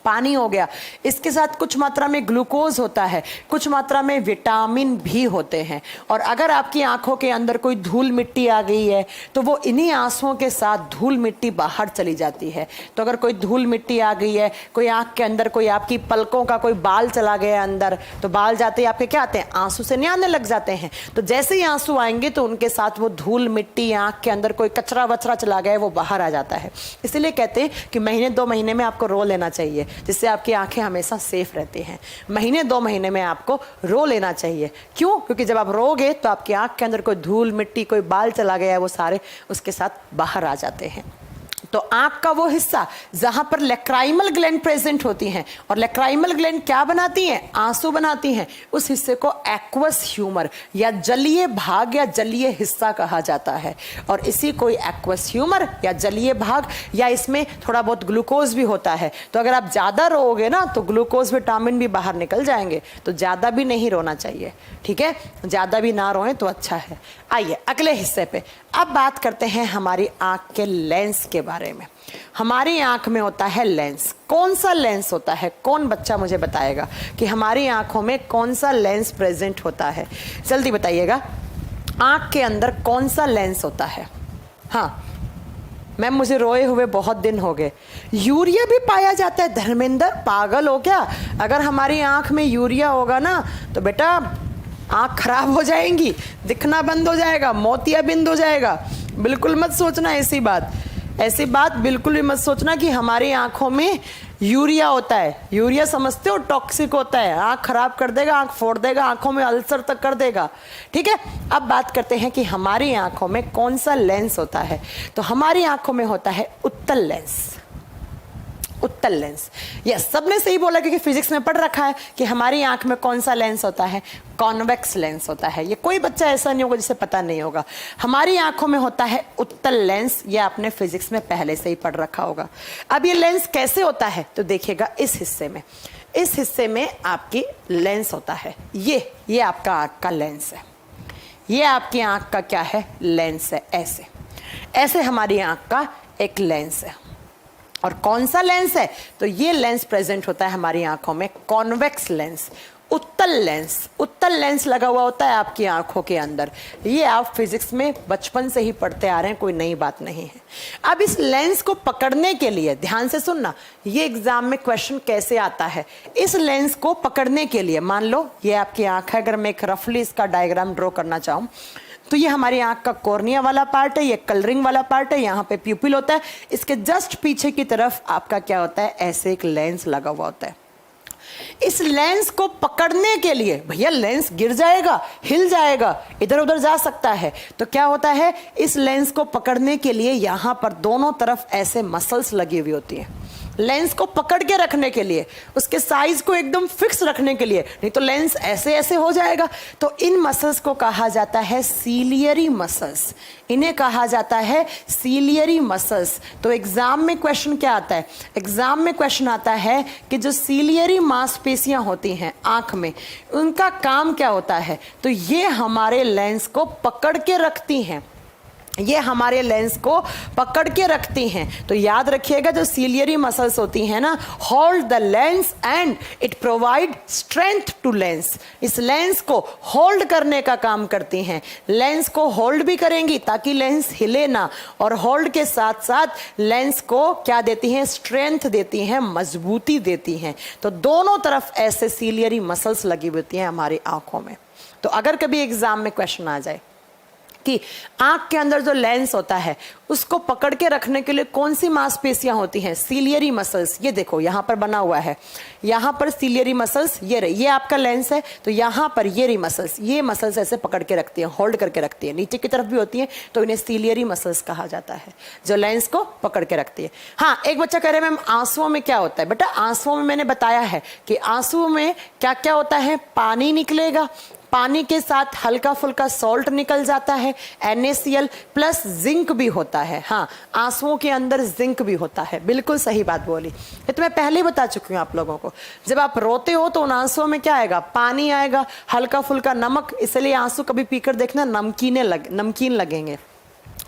पानी हो गया, इसके साथ कुछ मात्रा में ग्लूकोज होता है, कुछ मात्रा में विटामिन भी होते हैं। और अगर आपकी आंखों के अंदर कोई धूल मिट्टी आ गई है तो वो इन्हीं आंसुओं के साथ धूल मिट्टी बाहर चली जाती है। तो अगर कोई धूल मिट्टी आ गई है, कोई आंख के अंदर, कोई आपकी पलकों का कोई बाल चला गया अंदर, तो बाल जाते ही आपके क्या आते हैं, आंसू से नियाने लग जाते हैं। तो जैसे ही आंसू आएंगे तो उनके साथ वो धूल मिट्टी, आंख के अंदर कोई कचरा वचरा चला गया है वो बाहर आ जाता है। इसलिए कहते हैं कि महीने 2 महीने में आपको रो लेना चाहिए, जिससे आपकी आंखें हमेशा सेफ रहती हैं। महीने 2 महीने में आपको रो लेना चाहिए। क्यों, क्योंकि जब आप रोगे तो आपकी आंख के अंदर कोई धूल मिट्टी, कोई बाल चला गया है, वो सारे उसके साथ बाहर आ जाते हैं। तो आंख का वो हिस्सा जहां पर लैक्राइमल ग्लैंड प्रेजेंट होती हैं, और लैक्राइमल ग्लैंड क्या बनाती हैं, आंसू बनाती हैं, उस हिस्से को एक्वस ह्यूमर या जलीय भाग या जलीय हिस्सा कहा जाता है। और इसी को एक्वस ह्यूमर या जलीय भाग, या इसमें थोड़ा बहुत ग्लूकोज भी होता है। तो अगर आप ज्यादा रोओगे ना तो ग्लूकोज विटामिन भी बाहर निकल जाएंगे, तो ज्यादा भी नहीं रोना चाहिए, ठीक है, ज्यादा भी ना रोएं तो अच्छा है। आइए अगले हिस्से पे अब बात करते हैं हमारी आंख के लेंस के बारे में। हमारी आंख में होता है लेंस। कौन सा लेंस होता है, कौन बच्चा मुझे बताएगा कि हमारी आंखों में कौन सा लेंस प्रेजेंट होता है, जल्दी बताइएगा। आंख के अंदर कौन सा लेंस होता है? हाँ मैम, मुझे रोए हुए बहुत दिन हो गए। यूरिया भी पाया जाता है। धर्मेंद्र पागल हो क्या, अगर हमारी आंख में यूरिया होगा ना तो बेटा आंख खराब हो जाएंगी, दिखना बंद हो जाएगा, मोतियाबिंद हो जाएगा। बिल्कुल मत सोचना ऐसी बात बिल्कुल भी मत सोचना कि हमारी आंखों में यूरिया होता है। यूरिया समझते हो, टॉक्सिक होता है, आंख खराब कर देगा, आंख फोड़ देगा, आंखों में अल्सर तक कर देगा, ठीक है। अब बात करते हैं कि हमारी आंखों में कौन सा लेंस होता है। तो हमारी आंखों में होता है उत्तल लेंस। उत्तल लेंस। यस, सबने सही बोला क्योंकि फिजिक्स में पढ़ रखा है कि हमारी आंख में कौन सा लेंस होता है, कॉन्वेक्स लेंस होता है। ये कोई बच्चा ऐसा नहीं होगा जिसे पता नहीं होगा। हमारी आंखों में होता है उत्तल लेंस, ये आपने फिजिक्स में पहले से ही पढ़ रखा होगा। अब ये लेंस कैसे होता है तो देखिएगा इस हिस्से में आपकी लेंस होता है। ये आपका आंख का लेंस है, ये आपकी आंख का क्या है, लेंस है। ऐसे हमारी आंख का एक लेंस है। और कौन सा लेंस है तो ये लेंस प्रेजेंट होता है हमारी आंखों में, कॉन्वेक्स लेंस, उत्तल लेंस लगा हुआ होता है आपकी आंखों के अंदर। ये आप फिजिक्स में बचपन से ही पढ़ते आ रहे हैं, कोई नई बात नहीं है। अब इस लेंस को पकड़ने के लिए ध्यान से सुनना, ये एग्जाम में क्वेश्चन कैसे आता है। इस लेंस को पकड़ने के लिए मान लो ये आपकी आंख है, अगर मैं एक रफली इसका डायग्राम ड्रॉ करना चाहूं तो ये हमारी आंख का कॉर्निया वाला पार्ट है, ये कलरिंग वाला पार्ट है, यहाँ पे प्यूपिल होता है। इसके जस्ट पीछे की तरफ आपका क्या होता है, ऐसे एक लेंस लगा हुआ होता है। इस लेंस को पकड़ने के लिए, भैया लेंस गिर जाएगा, हिल जाएगा, इधर उधर जा सकता है, तो क्या होता है, इस लेंस को पकड़ने के लिए यहां पर दोनों तरफ ऐसे मसल्स लगी हुई होती हैं। लेंस को पकड़ के रखने के लिए, उसके साइज को एकदम फिक्स रखने के लिए, नहीं तो लेंस ऐसे ऐसे हो जाएगा। तो इन मसल्स को कहा जाता है सीलियरी मसल्स, इन्हें कहा जाता है सीलियरी मसल्स। तो एग्जाम में क्वेश्चन क्या आता है, एग्जाम में क्वेश्चन आता है कि जो सीलियरी मांसपेशियां होती हैं आंख में, उनका काम क्या होता है, तो ये हमारे लेंस को पकड़ के रखती हैं, ये हमारे लेंस को पकड़ के रखती हैं। तो याद रखिएगा जो सीलियरी मसल्स होती हैं ना, hold the lens and it provide strength to lens. इस लेंस को होल्ड करने का काम करती हैं, लेंस को होल्ड भी करेंगी ताकि लेंस हिले ना, और होल्ड के साथ साथ लेंस को क्या देती हैं, स्ट्रेंथ देती हैं, मजबूती देती हैं। तो दोनों तरफ ऐसे सीलियरी मसल्स लगी होती हैं हमारी आंखों में। तो अगर कभी एग्जाम में क्वेश्चन आ जाए कि आंख के अंदर जो लेंस होता है उसको पकड़ के रखने के लिए कौन सी मांसपेशियां होती हैं, सीलियरी मसल्स। ये देखो यहां पर बना हुआ है, यहां पर सीलियरी मसल्स, ये आपका लेंस है, तो यहां पर ये मसल्स ऐसे पकड़ के रखती हैं, होल्ड करके रखती है, नीचे की तरफ भी होती हैं, तो इन्हें सीलियरी मसल्स कहा जाता है, जो लेंस को पकड़ के रखती है। हाँ, एक बच्चा कह रहे हैं मैम आंसुओं में क्या होता है। बेटा आंसुओं में मैंने बताया है कि आंसुओं में क्या क्या होता है, पानी निकलेगा, पानी के साथ हल्का फुल्का सॉल्ट निकल जाता है, NaCl प्लस जिंक भी होता है। हाँ, आंसुओं के अंदर जिंक भी होता है, बिल्कुल सही बात बोली। ये तो मैं पहले ही बता चुकी हूँ आप लोगों को। जब आप रोते हो तो उन आंसुओं में क्या आएगा, पानी आएगा, हल्का फुल्का नमक, इसलिए आंसू कभी पीकर देखना नमकीन लगेंगे,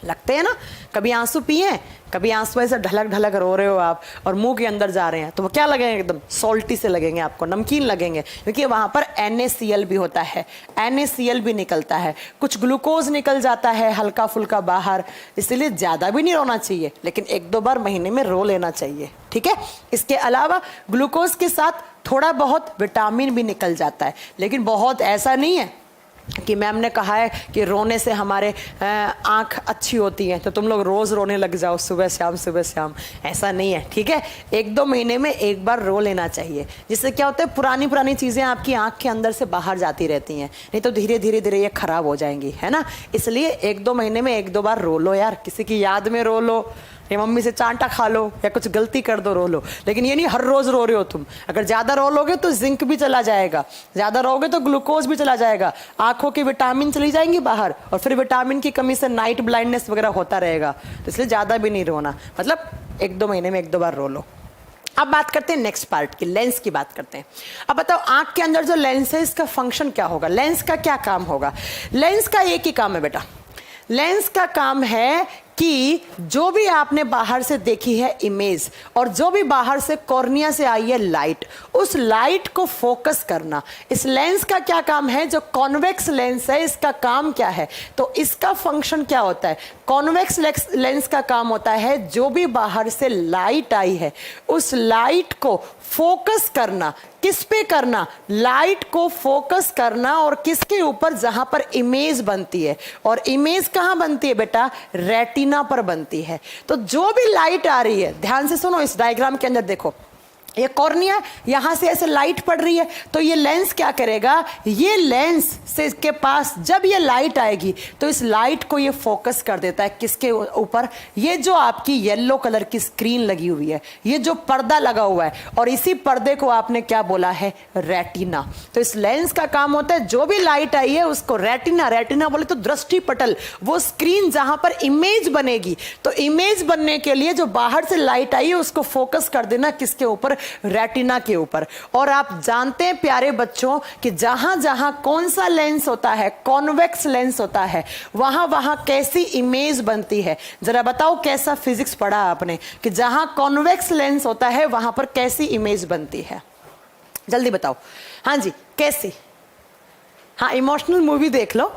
लगते हैं ना। कभी आंसू पिए, कभी आंसू ऐसे ढलक ढलक रो रहे हो आप और मुंह के अंदर जा रहे हैं, तो वो क्या लगेंगे, एकदम सॉल्टी से लगेंगे आपको, नमकीन लगेंगे, क्योंकि वहां पर NaCl भी होता है, NaCl भी निकलता है, कुछ ग्लूकोज निकल जाता है हल्का फुल्का बाहर। इसलिए ज्यादा भी नहीं रोना चाहिए, लेकिन 1-2 बार महीने में रो लेना चाहिए, ठीक है। इसके अलावा ग्लूकोज के साथ थोड़ा बहुत विटामिन भी निकल जाता है, लेकिन बहुत ऐसा नहीं है कि मैम ने कहा है कि रोने से हमारे आंख अच्छी होती है तो तुम लोग रोज रोने लग जाओ सुबह शाम, ऐसा नहीं है, ठीक है। 1-2 महीने में एक बार रो लेना चाहिए, जिससे क्या होता है, पुरानी चीजें आपकी आंख के अंदर से बाहर जाती रहती हैं, नहीं तो धीरे धीरे ये खराब हो जाएंगी, है ना। इसलिए 1-2 महीने में 1-2 बार रो लो यार, किसी की याद में रो लो, या मम्मी से चांटा खा लो, या कुछ गलती कर दो रो लो, लेकिन ये नहीं हर रोज रो रहे हो तुम। अगर ज्यादा रो लोगे तो जिंक भी चला जाएगा, ज्यादा रोगे तो ग्लूकोज भी चला जाएगा, आंखों की विटामिन चली जाएंगी बाहर, और फिर विटामिन की कमी से नाइट ब्लाइंडनेस वगैरह होता रहेगा। तो इसलिए ज्यादा भी नहीं रोना, मतलब 1-2 महीने में 1-2 बार रो लो। अब बात करते हैं नेक्स्ट पार्ट की, लेंस की बात करते हैं। अब बताओ आंख के अंदर जो लेंस है इसका फंक्शन क्या होगा, लेंस का क्या काम होगा। लेंस का एक ही काम है बेटा, लेंस का काम है कि जो भी आपने बाहर से देखी है इमेज, और जो भी बाहर से कॉर्निया से आई है लाइट, उस लाइट को फोकस करना। इस लेंस का क्या काम है, जो कॉन्वेक्स लेंस है इसका काम क्या है, तो इसका फंक्शन क्या होता है। कॉन्वेक्स लेंस का काम होता है जो भी बाहर से लाइट आई है उस लाइट को फोकस करना। किस पे करना, लाइट को फोकस करना, और किसके ऊपर, जहां पर इमेज बनती है। और इमेज कहां बनती है बेटा, रेटिना पर बनती है। तो जो भी लाइट आ रही है, ध्यान से सुनो, इस डायग्राम के अंदर देखो, ये कॉर्निया, यहां से ऐसे लाइट पड़ रही है तो ये लेंस क्या करेगा, ये लेंस से के पास जब ये लाइट आएगी तो इस लाइट को ये फोकस कर देता है किसके ऊपर, ये जो आपकी येलो कलर की स्क्रीन लगी हुई है, ये जो पर्दा लगा हुआ है, और इसी पर्दे को आपने क्या बोला है, रेटिना। तो इस लेंस का काम होता है जो भी लाइट आई है उसको रेटिना, रेटिना बोले तो दृष्टि पटल, वो स्क्रीन जहां पर इमेज बनेगी, तो इमेज बनने के लिए जो बाहर से लाइट आई है उसको फोकस कर देना किसके ऊपर, रेटिना के ऊपर। और आप जानते हैं प्यारे बच्चों कि जहां जहां कौन सा लेंस होता है, कॉन्वेक्स लेंस होता है, वहां वहां कैसी इमेज बनती है। जरा बताओ कैसा फिजिक्स पढ़ा आपने कि जहां कॉन्वेक्स लेंस होता है वहां पर कैसी इमेज बनती है, जल्दी बताओ। हाँ जी, कैसी? हाँ, इमोशनल मूवी देख लो।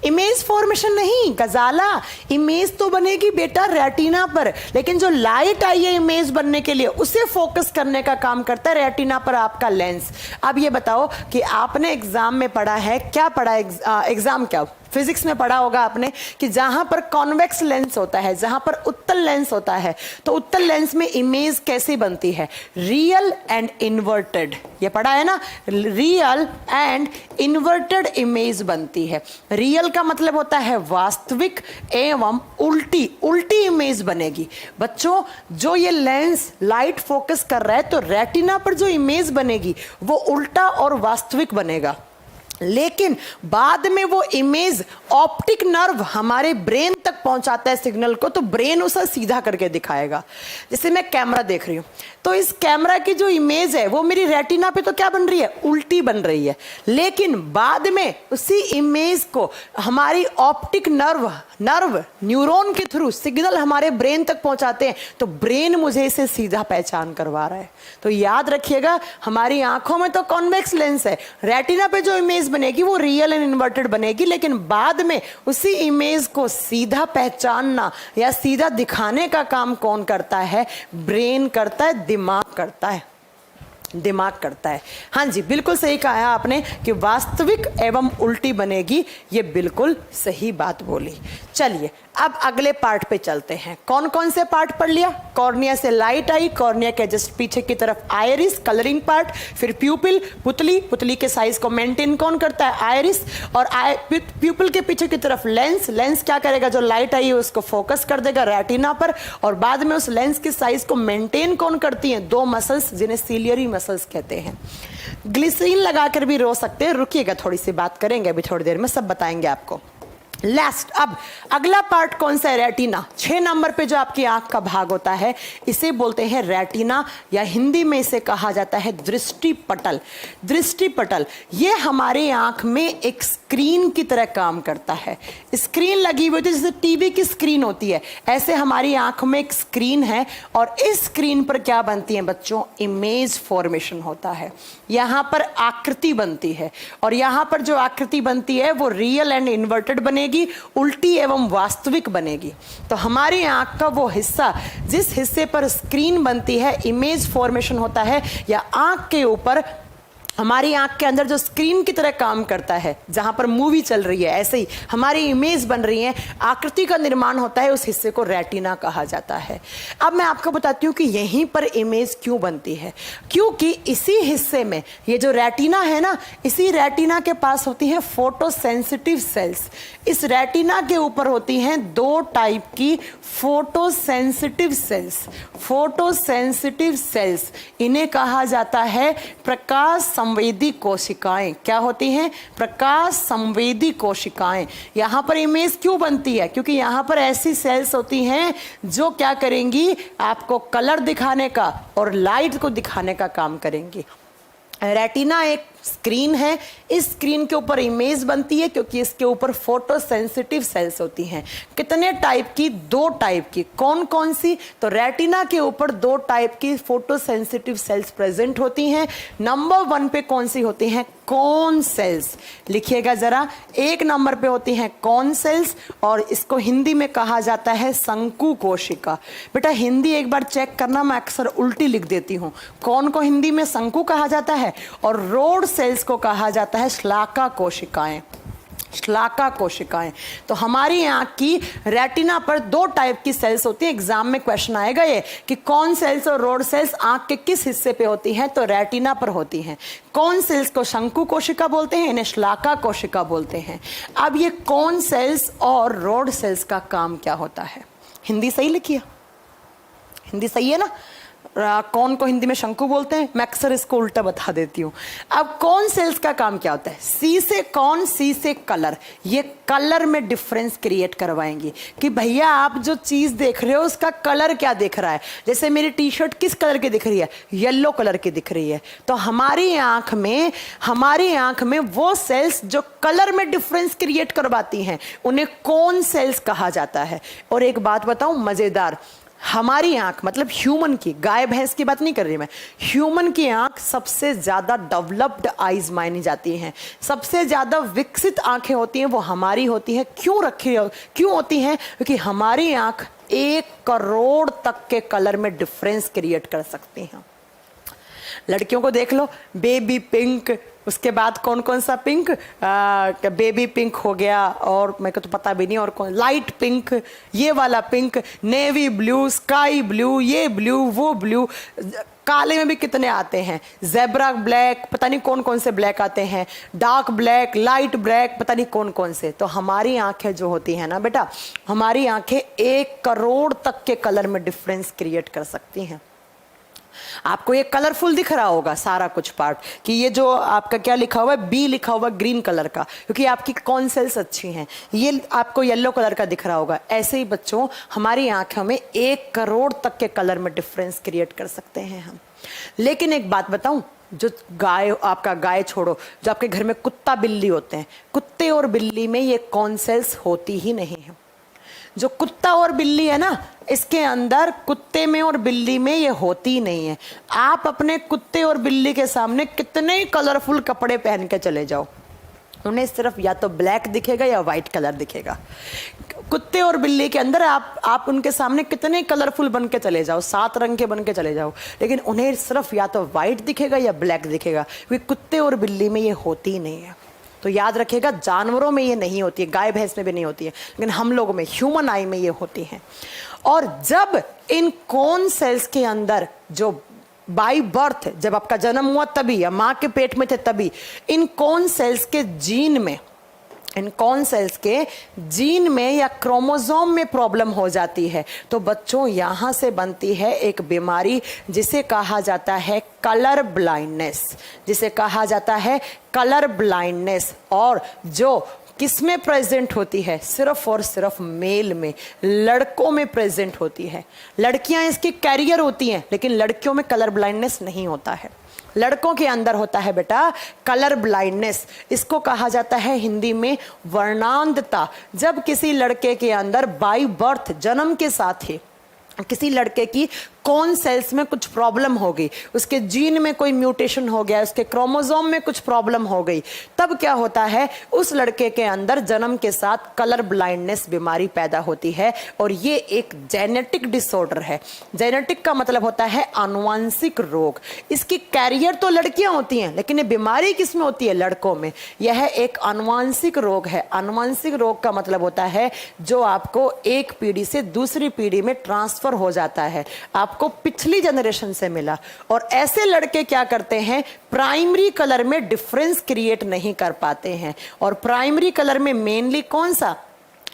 इमेज फॉर्मेशन नहीं गजाला, इमेज तो बनेगी बेटा रेटिना पर, लेकिन जो लाइट आई है इमेज बनने के लिए उसे फोकस करने का काम करता है रेटिना पर आपका लेंस। अब ये बताओ कि आपने एग्जाम में पढ़ा है, क्या पढ़ा, एग्जाम क्या, फिजिक्स में पढ़ा होगा आपने कि जहां पर कॉन्वेक्स लेंस होता है, जहां पर उत्तल लेंस होता है, तो उत्तल लेंस में इमेज कैसी बनती है, रियल एंड इन्वर्टेड। ये पढ़ा है ना, रियल एंड इन्वर्टेड इमेज बनती है। रियल का मतलब होता है वास्तविक एवं उल्टी, उल्टी इमेज बनेगी। बच्चों जो ये लेंस लाइट फोकस कर रहा है तो रेटिना पर जो इमेज बनेगी वो उल्टा और वास्तविक बनेगा, लेकिन बाद में वो इमेज ऑप्टिक नर्व हमारे ब्रेन तक पहुंचाता है सिग्नल को, तो ब्रेन उसे सीधा करके दिखाएगा। जैसे मैं कैमरा देख रही हूं तो इस कैमरा की जो इमेज है वो मेरी रेटिना पे तो क्या बन रही है, उल्टी बन रही है, लेकिन बाद में उसी इमेज को हमारी ऑप्टिक नर्व न्यूरॉन के थ्रू सिग्नल हमारे ब्रेन तक पहुंचाते हैं, तो ब्रेन मुझे इसे सीधा पहचान करवा रहा है। तो याद रखिएगा हमारी आंखों में तो कॉन्वेक्स लेंस है, रेटिना पे जो इमेज बनेगी वो रियल एंड इन्वर्टेड बनेगी, लेकिन बाद में उसी इमेज को सीधा पहचानना या सीधा दिखाने का काम कौन करता है, ब्रेन करता है, दिमाग करता है, दिमाग करता है। हाँ जी, बिल्कुल सही कहा आपने कि वास्तविक एवं उल्टी बनेगी, ये बिल्कुल सही बात बोली। चलिए अब अगले पार्ट पे चलते हैं। कौन कौन से पार्ट पढ़ लिया, कॉर्निया से लाइट आई, कॉर्निया के जस्ट पीछे की तरफ आयरिस कलरिंग पार्ट, फिर प्यूपिल पुतली, पुतली के साइज को मेंटेन कौन करता है, आयरिस, और प्यूपिल के पीछे की तरफ लेंस, लेंस क्या करेगा, जो लाइट आई है उसको फोकस कर देगा रेटिना पर, और बाद में उस लेंस के साइज को मेंटेन कौन करती हैं, दो मसल्स जिन्हें सीलियरी मसल्स कहते हैं। ग्लिसरीन लगाकर भी रो सकते हैं, रुकिएगा थोड़ी सी बात करेंगे, अभी थोड़ी देर में सब बताएंगे आपको। लास्ट, अब अगला पार्ट कौन सा है, रेटिना। 6 नंबर पे जो आपकी आंख का भाग होता है इसे बोलते हैं रेटिना, या हिंदी में इसे कहा जाता है दृष्टि पटल। दृष्टि पटल ये हमारे आंख में एक स्क्रीन की तरह काम करता है। स्क्रीन लगी हुई होती है, जैसे टीवी की स्क्रीन होती है, ऐसे हमारी आंख में एक स्क्रीन है, और इस स्क्रीन पर क्या बनती है बच्चों, इमेज फॉर्मेशन होता है। यहां पर आकृति बनती है, और यहां पर जो आकृति बनती है वो रियल एंड इन्वर्टेड बनेगी, उल्टी एवं वास्तविक बनेगी। तो हमारी आंख का वो हिस्सा जिस हिस्से पर स्क्रीन बनती है, इमेज फॉर्मेशन होता है, या आंख के ऊपर हमारी आंख के अंदर जो स्क्रीन की तरह काम करता है, जहां पर मूवी चल रही है, ऐसे ही हमारी इमेज बन रही है, आकृति का निर्माण होता है, उस हिस्से को रेटिना कहा जाता है। अब मैं आपको बताती हूँ कि यहीं पर इमेज क्यों बनती है, क्योंकि इसी हिस्से में ये जो रेटिना है ना, इसी रेटिना के पास होती है फोटो सेंसिटिव सेल्स। इस रेटिना के ऊपर होती हैं 2 टाइप की photo sensitive sales. Photo sensitive sales इन्हें कहा जाता है प्रकाश संवेदी कोशिकाएं। क्या होती हैं, प्रकाश संवेदी कोशिकाएं। यहां पर इमेज क्यों बनती है, क्योंकि यहां पर ऐसी सेल्स होती हैं जो क्या करेंगी, आपको कलर दिखाने का और लाइट को दिखाने का काम करेंगी। रेटिना एक स्क्रीन है, इस स्क्रीन के ऊपर इमेज बनती है क्योंकि इसके ऊपर फोटो सेंसिटिव सेल्स होती हैं। कितने टाइप की, 2 टाइप की। कौन कौन सी, तो रेटिना के ऊपर 2 टाइप की फोटो सेंसिटिव सेल्स प्रेजेंट होती हैं। नंबर 1 पे कौन सी होती हैं, कॉन सेल्स। लिखिएगा जरा, 1 नंबर पे होती हैं कॉन सेल्स, और इसको हिंदी में कहा जाता है शंकु कोशिका। बेटा हिंदी एक बार चेक करना, मैं अक्सर उल्टी लिख देती हूँ। कौन को हिंदी में शंकु कहा जाता है, और रोड सेल्स को कहा जाता है श्लाका कोशिकाएं। श्लाका कोशिकाएं। तो हमारी आंख की रेटिना पर दो टाइप की सेल्स होती है। एग्जाम में क्वेश्चन आएगा ये कि कौन सेल्स और रोड सेल्स आंख के किस हिस्से पे होती हैं, तो रेटिना पर होती हैं। कौन सेल्स को शंकु कोशिका बोलते हैं, इन्हें श्लाका कोशिका बोलते हैं। अब ये कौन सेल्स और रोड सेल्स का काम क्या होता है? हिंदी सही लिखिए, हिंदी सही है ना? कौन को हिंदी में शंकु बोलते हैं, मैं अक्सर इसको उल्टा बता देती हूँ। अब कौन सेल्स का काम क्या होता है? सी से कौन, सी से कलर। ये कलर में डिफरेंस क्रिएट करवाएंगी कि भैया आप जो चीज देख रहे हो उसका कलर क्या दिख रहा है। जैसे मेरी टी शर्ट किस कलर की दिख रही है, येलो कलर की दिख रही है। तो हमारी आंख में वो सेल्स जो कलर में डिफरेंस क्रिएट करवाती हैं उन्हें कौन सेल्स कहा जाता है। और एक बात बताऊं मजेदार, हमारी आंख मतलब ह्यूमन की, गाय भैंस की बात नहीं कर रही मैं, ह्यूमन की आंख सबसे ज्यादा डेवलप्ड आईज मानी जाती हैं। सबसे ज्यादा विकसित आंखें होती हैं वो हमारी होती हैं। क्यों होती हैं? क्योंकि हमारी आंख 1 करोड़ तक के कलर में डिफरेंस क्रिएट कर सकती हैं। लड़कियों को देख लो, बेबी पिंक, उसके बाद कौन कौन सा पिंक, बेबी पिंक हो गया, और मेरे को तो पता भी नहीं और कौन, लाइट पिंक, ये वाला pink, navy blue, sky blue, ये ब्लू, वो ब्लू, काले में भी कितने आते हैं, जेब्रा ब्लैक, पता नहीं कौन कौन से ब्लैक आते हैं, डार्क ब्लैक, लाइट ब्लैक, पता नहीं कौन कौन से। तो हमारी आंखें जो होती हैं ना बेटा, हमारी आंखें 1 करोड़ तक के कलर में डिफरेंस क्रिएट कर सकती हैं। आपको ये कलरफुल दिख रहा होगा सारा कुछ पार्ट कि ये जो आपका क्या लिखा हुआ है, बी लिखा हुआ ग्रीन कलर का, क्योंकि आपकी कौन सेल्स अच्छी हैं। ये आपको येलो कलर का दिख रहा होगा। ऐसे ही बच्चों हमारी आंखों में 1 करोड़ तक के कलर में डिफरेंस क्रिएट कर सकते हैं हम। लेकिन एक बात बताऊं, जो गाय छोड़ो, जो आपके घर में कुत्ता बिल्ली होते हैं, कुत्ते और बिल्ली में ये कौन सेल्स होती ही नहीं है। जो कुत्ता और बिल्ली है ना, इसके अंदर कुत्ते में और बिल्ली में ये होती नहीं है। आप अपने कुत्ते और बिल्ली के सामने कितने ही कलरफुल कपड़े पहन के चले जाओ, उन्हें सिर्फ या तो ब्लैक दिखेगा या वाइट कलर दिखेगा। कुत्ते और बिल्ली के अंदर आप उनके सामने कितने कलरफुल बन के चले जाओ, 7 रंग के बन के चले जाओ, लेकिन उन्हें सिर्फ या तो वाइट दिखेगा या ब्लैक दिखेगा, क्योंकि कुत्ते और बिल्ली में ये होती नहीं है। तो याद रखिएगा, जानवरों में ये नहीं होती है, गाय भैंस में भी नहीं होती है, लेकिन हम लोगों में, ह्यूमन आई में ये होती हैं। और जब इन कौन सेल्स के अंदर जो बाय बर्थ, जब आपका जन्म हुआ तभी, या माँ के पेट में थे तभी, इन कौन सेल्स के जीन में या क्रोमोसोम में प्रॉब्लम हो जाती है, तो बच्चों यहां से बनती है एक बीमारी जिसे कहा जाता है कलर ब्लाइंडनेस। और जो किसमें प्रेजेंट होती है? सिर्फ और सिर्फ मेल में, लड़कों में प्रेजेंट होती है। लड़कियां इसकी कैरियर होती हैं, लेकिन लड़कियों में कलर ब्लाइंडनेस नहीं होता है। लड़कों के अंदर होता है बेटा कलर ब्लाइंडनेस। इसको कहा जाता है हिंदी में वर्णांधता। जब किसी लड़के के अंदर बाय बर्थ, जन्म के साथ ही किसी लड़के की कौन सेल्स में कुछ प्रॉब्लम हो गई, उसके जीन में कोई म्यूटेशन हो गया, उसके क्रोमोसोम में कुछ प्रॉब्लम हो गई, तब क्या होता है, उस लड़के के अंदर जन्म के साथ कलर ब्लाइंडनेस बीमारी पैदा होती है। और ये एक जेनेटिक डिसऑर्डर है। जेनेटिक का मतलब होता है आनुवंशिक रोग। इसकी कैरियर तो लड़कियां होती हैं, लेकिन ये बीमारी किसमें होती है? लड़कों में। यह एक आनुवंशिक रोग है। आनुवंशिक रोग का मतलब होता है जो आपको एक पीढ़ी से दूसरी पीढ़ी में ट्रांसफर हो जाता है, आपको पिछली जनरेशन से मिला। और ऐसे लड़के क्या करते हैं, प्राइमरी कलर में डिफरेंस क्रिएट नहीं कर पाते हैं। और प्राइमरी कलर में मेनली कौन सा?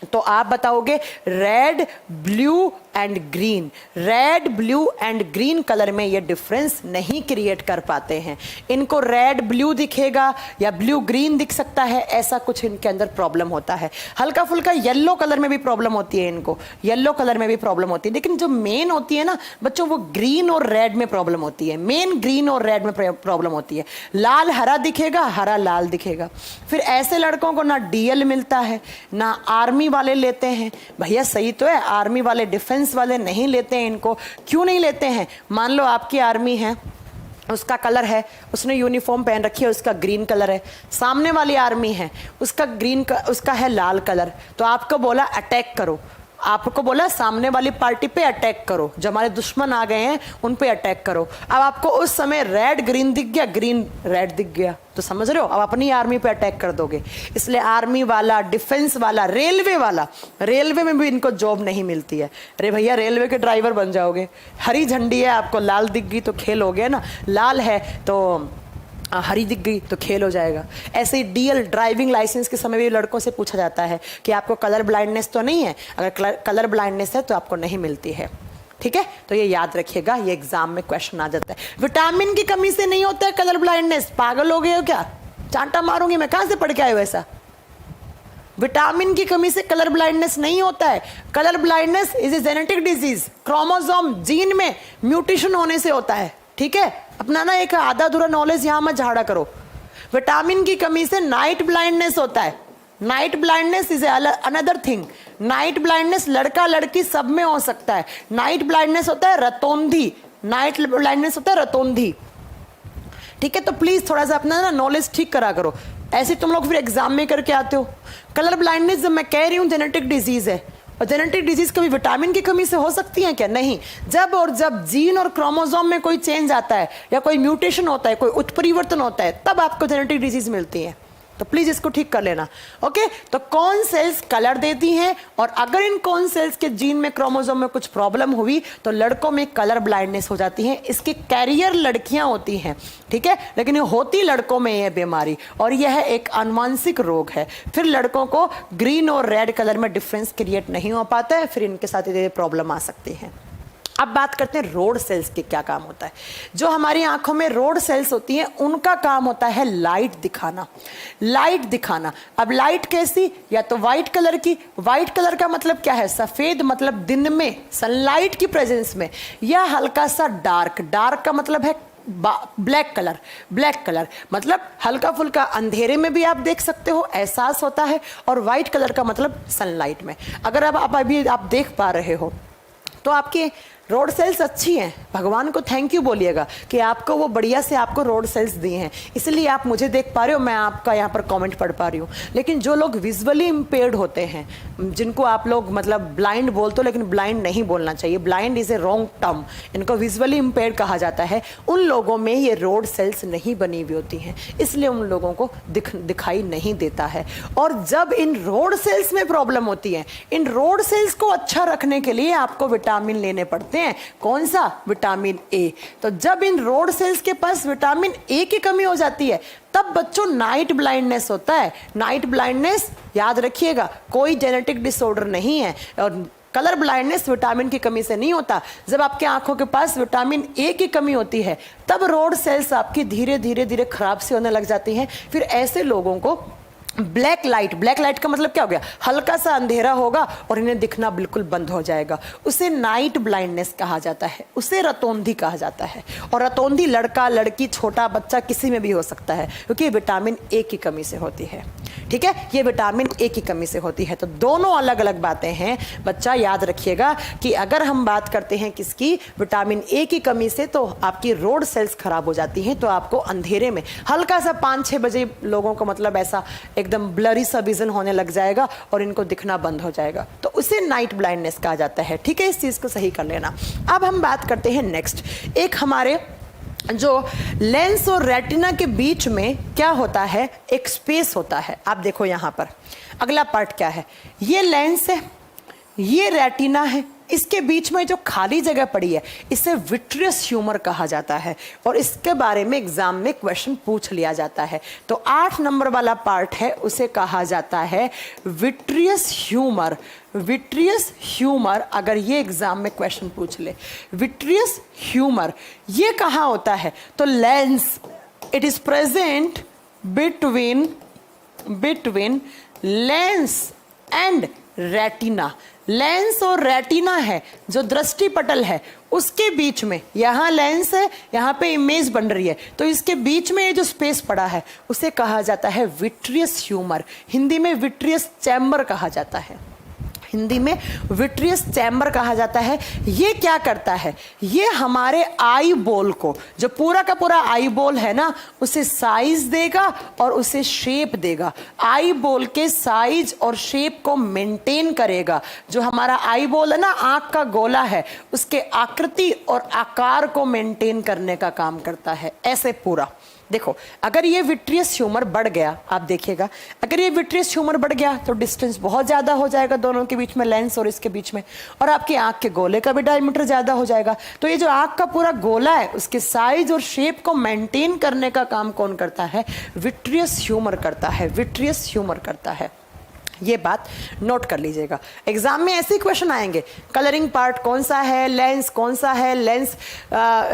तो आप बताओगे red, blue and green. Red, blue and green colour में ये डिफरेंस नहीं क्रिएट कर पाते हैं। इनको रेड ब्लू दिखेगा या ब्लू ग्रीन दिख सकता है, ऐसा कुछ इनके अंदर प्रॉब्लम होता है। हल्का फुल्का येलो कलर में भी प्रॉब्लम होती है, इनको येलो कलर में भी प्रॉब्लम होती है, लेकिन जो मेन होती है ना बच्चों, वो ग्रीन और रेड में प्रॉब्लम होती है। मेन ग्रीन और रेड में प्रॉब्लम होती है। लाल हरा दिखेगा, हरा लाल दिखेगा। फिर ऐसे लड़कों को ना डीएल मिलता है, ना आर्मी वाले लेते हैं। भैया सही तो है, आर्मी वाले, डिफेंस वाले नहीं लेते हैं इनको। क्यों नहीं लेते हैं? मान लो आपकी आर्मी है, उसका कलर है, उसने यूनिफॉर्म पहन रखी है, उसका ग्रीन कलर है। सामने वाली आर्मी है, उसका है लाल कलर। तो आपको बोला अटैक करो, आपको बोला सामने वाली पार्टी पे अटैक करो, जो हमारे दुश्मन आ गए हैं उन पे अटैक करो। अब आपको उस समय रेड ग्रीन दिख गया, ग्रीन रेड दिख गया, तो समझ रहे हो, अब अपनी आर्मी पे अटैक कर दोगे। इसलिए आर्मी वाला, डिफेंस वाला, रेलवे वाला, रेलवे में भी इनको जॉब नहीं मिलती है। अरे भैया रेलवे के ड्राइवर बन जाओगे, हरी झंडी है आपको लाल दिख गई तो खेल हो गया ना, लाल है तो हरी दिख गई तो खेल हो जाएगा। ऐसे ही डीएल ड्राइविंग लाइसेंस के समय भी लड़कों से पूछा जाता है कि आपको कलर ब्लाइंडनेस तो नहीं है, अगर कलर ब्लाइंडनेस है तो आपको नहीं मिलती है। ठीक है, तो ये याद रखिएगा, ये एग्जाम में क्वेश्चन आ जाता है। विटामिन की कमी से नहीं होता है कलर ब्लाइंडनेस, पागल हो गए हो क्या? चांटा मारूंगी मैं, कहां से पढ़ के आए हो ऐसा? विटामिन की कमी से कलर ब्लाइंडनेस नहीं होता है। Colour blindness is a genetic disease, chromosome gene में म्यूटेशन होने से होता है। ठीक है, अपना ना एक आधा अधूरा नॉलेज यहां मत झाड़ा करो। विटामिन की कमी से नाइट ब्लाइंडनेस होता है। Night blindness is another thing. Night blindness लड़का लड़की सब में हो सकता है। नाइट ब्लाइंडनेस होता है रतौंधी, नाइट ब्लाइंडनेस होता है रतौंधी। ठीक है, तो प्लीज थोड़ा सा अपना ना नॉलेज ठीक करा करो, ऐसे तुम लोग फिर एग्जाम में करके आते हो। कलर ब्लाइंडनेस जब मैं कह रही हूं जेनेटिक डिजीज है, और जेनेटिक डिजीज कभी विटामिन की कमी से हो सकती है क्या? नहीं। जब और जब जीन और क्रोमोसोम में कोई चेंज आता है या कोई म्यूटेशन होता है, कोई उत्परिवर्तन होता है, तब आपको जेनेटिक डिजीज मिलती है। तो प्लीज इसको ठीक कर लेना। ओके, तो कौन सेल्स कलर देती हैं, और अगर इन कौन सेल्स के जीन में क्रोमोसोम में कुछ प्रॉब्लम हुई तो लड़कों में कलर ब्लाइंडनेस हो जाती है। इसके कैरियर लड़कियां होती हैं, ठीक है, लेकिन ये होती लड़कों में यह बीमारी, और यह एक आनुवांशिक रोग है। फिर लड़कों को ग्रीन और रेड कलर में डिफरेंस क्रिएट नहीं हो पाता है, फिर इनके साथ ये प्रॉब्लम आ सकती है। अब बात करते हैं रोड सेल्स के क्या काम होता है। जो हमारी आंखों में रोड सेल्स होती हैं उनका काम होता है लाइट दिखाना, लाइट दिखाना। अब लाइट कैसी? या तो व्हाइट कलर की। व्हाइट कलर का मतलब क्या है? सफेद, मतलब दिन में सनलाइट की प्रेजेंस में, या हल्का सा डार्क। डार्क का मतलब है ब्लैक कलर। ब्लैक कलर मतलब हल्का फुल्का अंधेरे में भी आप देख सकते हो, एहसास होता है। और व्हाइट कलर का मतलब सनलाइट में। अगर अब आप अभी आप देख पा रहे हो तो आपके रोड सेल्स अच्छी हैं, भगवान को थैंक यू बोलिएगा कि आपको वो बढ़िया से आपको रोड सेल्स दिए हैं, इसलिए आप मुझे देख पा रहे हो, मैं आपका यहाँ पर कमेंट पढ़ पा रही हूँ। लेकिन जो लोग विजुअली इम्पेयर्ड होते हैं, जिनको आप लोग मतलब ब्लाइंड बोलते हो, लेकिन ब्लाइंड नहीं बोलना चाहिए, blind is a wrong term, इनको विजुअली इम्पेयर्ड कहा जाता है। उन लोगों में ये रोड सेल्स नहीं बनी हुई होती हैं, इसलिए उन लोगों को दिखाई नहीं देता है। और जब इन रोड सेल्स में प्रॉब्लम होती है, इन रोड सेल्स को अच्छा रखने के लिए आपको विटामिन लेने पड़ते हैं। कौन सा? Vitamin A. तो जब इन रोड सेल्स के पास विटामिन ए की कमी हो जाती है तब बच्चों नाइट ब्लाइंडनेस होता है। नाइट ब्लाइंडनेस याद रखिएगा कोई जेनेटिक डिसऑर्डर नहीं है, और कलर ब्लाइंडनेस विटामिन की कमी से नहीं होता। जब आपके आंखों के पास विटामिन ए की कमी होती है तब रोड सेल्स आपकी धीरे धीरे धीरे खराब से होने लग जाती हैं। फिर ऐसे लोगों को ब्लैक लाइट, ब्लैक लाइट का मतलब क्या हो गया? हल्का सा अंधेरा होगा और इन्हें दिखना बिल्कुल बंद हो जाएगा। उसे नाइट ब्लाइंडनेस कहा जाता है, उसे रतौंधी कहा जाता है। और रतौंधी लड़का लड़की छोटा बच्चा किसी में भी हो सकता है, क्योंकि विटामिन ए की कमी से होती है। ठीक है, ये विटामिन ए की कमी से होती है। तो दोनों अलग अलग बातें हैं बच्चा, याद रखिएगा कि अगर हम बात करते हैं किसकी, विटामिन ए की कमी से, तो आपकी रोड सेल्स खराब हो जाती हैं। तो आपको अंधेरे में हल्का सा 5-6 बजे लोगों को मतलब ऐसा एकदम ब्लरी सा विजन होने लग जाएगा और इनको दिखना बंद हो जाएगा, तो उसे नाइट ब्लाइंडनेस कहा जाता है। ठीक है, इस चीज को सही कर लेना। अब हम बात करते हैं नेक्स्ट, एक हमारे जो लेंस और रेटिना के बीच में क्या होता है, एक स्पेस होता है। आप देखो यहां पर अगला पार्ट क्या है, ये लेंस है, ये रेटिना है, इसके बीच में जो खाली जगह पड़ी है इसे विट्रियस ह्यूमर कहा जाता है, और इसके बारे में एग्जाम में क्वेश्चन पूछ लिया जाता है। तो 8 नंबर वाला पार्ट है, उसे कहा जाता है विट्रियस ह्यूमर। विट्रियस ह्यूमर, अगर ये एग्जाम में क्वेश्चन पूछ ले, विट्रियस ह्यूमर ये कहाँ होता है? तो lens, it is present between lens and retina. Lens और रेटिना है जो दृष्टि पटल है, उसके बीच में, यहां लेंस है, यहां पे इमेज बन रही है, तो इसके बीच में ये जो स्पेस पड़ा है उसे कहा जाता है विट्रियस ह्यूमर। हिंदी में विट्रियस चैम्बर कहा जाता है। हिंदी में विट्रियस चैम्बर कहा जाता है। ये क्या करता है, ये हमारे आई बॉल को, जो पूरा का पूरा आई बॉल है ना, उसे साइज देगा और उसे शेप देगा। आई बॉल के साइज और शेप को मेंटेन करेगा। जो हमारा आई बॉल है ना, आंख का गोला है, उसके आकृति और आकार को मेंटेन करने का काम करता है। ऐसे पूरा देखो, अगर ये विट्रियस ह्यूमर बढ़ गया, आप देखिएगा, अगर ये विट्रियस ह्यूमर बढ़ गया तो डिस्टेंस बहुत ज्यादा हो जाएगा दोनों के बीच में, लेंस और इसके बीच में, और आपकी आंख के गोले का भी डायमीटर ज्यादा हो जाएगा। तो ये जो आंख का पूरा गोला है, उसके साइज और शेप को मेंटेन करने का काम कौन करता है, विट्रियस ह्यूमर करता है, विट्रियस ह्यूमर करता है। ये बात नोट कर लीजिएगा। एग्जाम में ऐसे क्वेश्चन आएंगे, कलरिंग पार्ट कौन सा है, लेंस कौन सा है, लेंस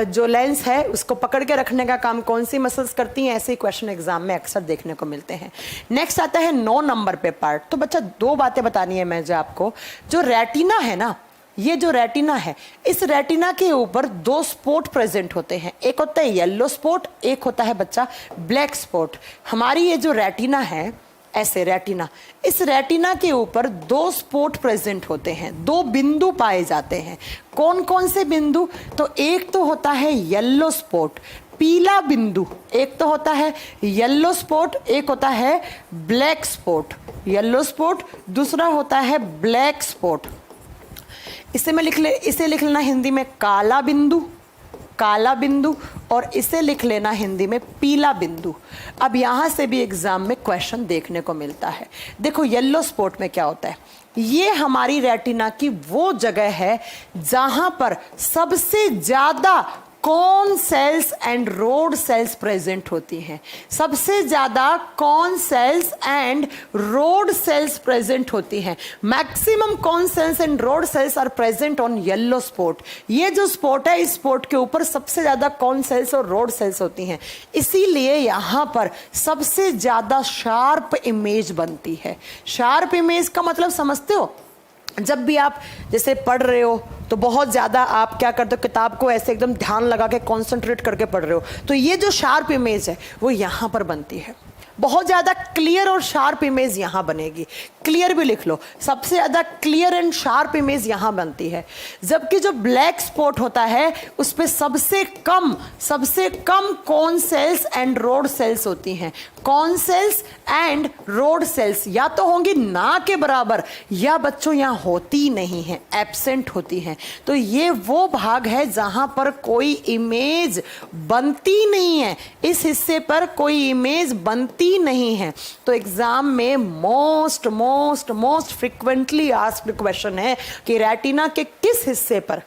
जो लेंस है उसको पकड़ के रखने का काम कौन सी मसल्स करती हैं, ऐसे क्वेश्चन एग्जाम में अक्सर देखने को मिलते हैं। नेक्स्ट आता है 9 नंबर पे पार्ट। तो बच्चा 2 बातें बतानी है मैं जो आपको, जो रेटिना है ना, ये जो रेटिना है, इस रेटिना के ऊपर 2 स्पॉट प्रेजेंट होते हैं। एक होता है येलो स्पॉट, एक होता है बच्चा ब्लैक स्पॉट। हमारी ये जो रेटिना है, ऐसे रेटिना, इस रेटिना के ऊपर 2 स्पॉट प्रेजेंट होते हैं, 2 बिंदु पाए जाते हैं। कौन कौन से बिंदु, तो एक तो होता है येलो स्पॉट, पीला बिंदु, एक तो होता है येलो स्पॉट, एक होता है ब्लैक स्पॉट। येलो स्पॉट, दूसरा होता है ब्लैक स्पॉट। इसे लिख लेना हिंदी में काला बिंदु, काला बिंदु, और इसे लिख लेना हिंदी में पीला बिंदु। अब यहां से भी एग्जाम में क्वेश्चन देखने को मिलता है। देखो येलो स्पॉट में क्या होता है, ये हमारी रेटिना की वो जगह है जहां पर सबसे ज्यादा cone cells and rod cells present होती हैं। सबसे ज्यादा cone cells and rod cells present होती हैं। Maximum cone cells and rod cells are present on yellow spot. ये जो स्पॉट है, इस स्पॉट के ऊपर सबसे ज्यादा कॉन सेल्स और रोड सेल्स होती हैं, इसीलिए यहां पर सबसे ज्यादा शार्प इमेज बनती है। शार्प इमेज का मतलब समझते हो, जब भी आप जैसे पढ़ रहे हो तो बहुत ज़्यादा आप क्या करते हो, किताब को ऐसे एकदम ध्यान लगा के कॉन्सेंट्रेट करके पढ़ रहे हो, तो ये जो शार्प इमेज है वो यहाँ पर बनती है। बहुत ज़्यादा क्लियर और शार्प इमेज यहाँ बनेगी। क्लियर भी लिख लो, सबसे ज़्यादा क्लियर एंड शार्प इमेज यहाँ बनती है। जबकि जो ब्लैक स्पॉट होता है उस पर सबसे कम cone cells and rod cells होती हैं। Cone cells and rod cells या तो होंगी ना के बराबर, या बच्चों यहाँ होती नहीं है, एब्सेंट होती हैं। तो ये वो भाग है जहां पर कोई इमेज बनती नहीं है, इस हिस्से पर कोई इमेज बनती नहीं है। तो एग्जाम में मोस्ट फ्रिक्वेंटली आस्क्ड क्वेश्चन है कि रेटिना के किस हिस्से पर,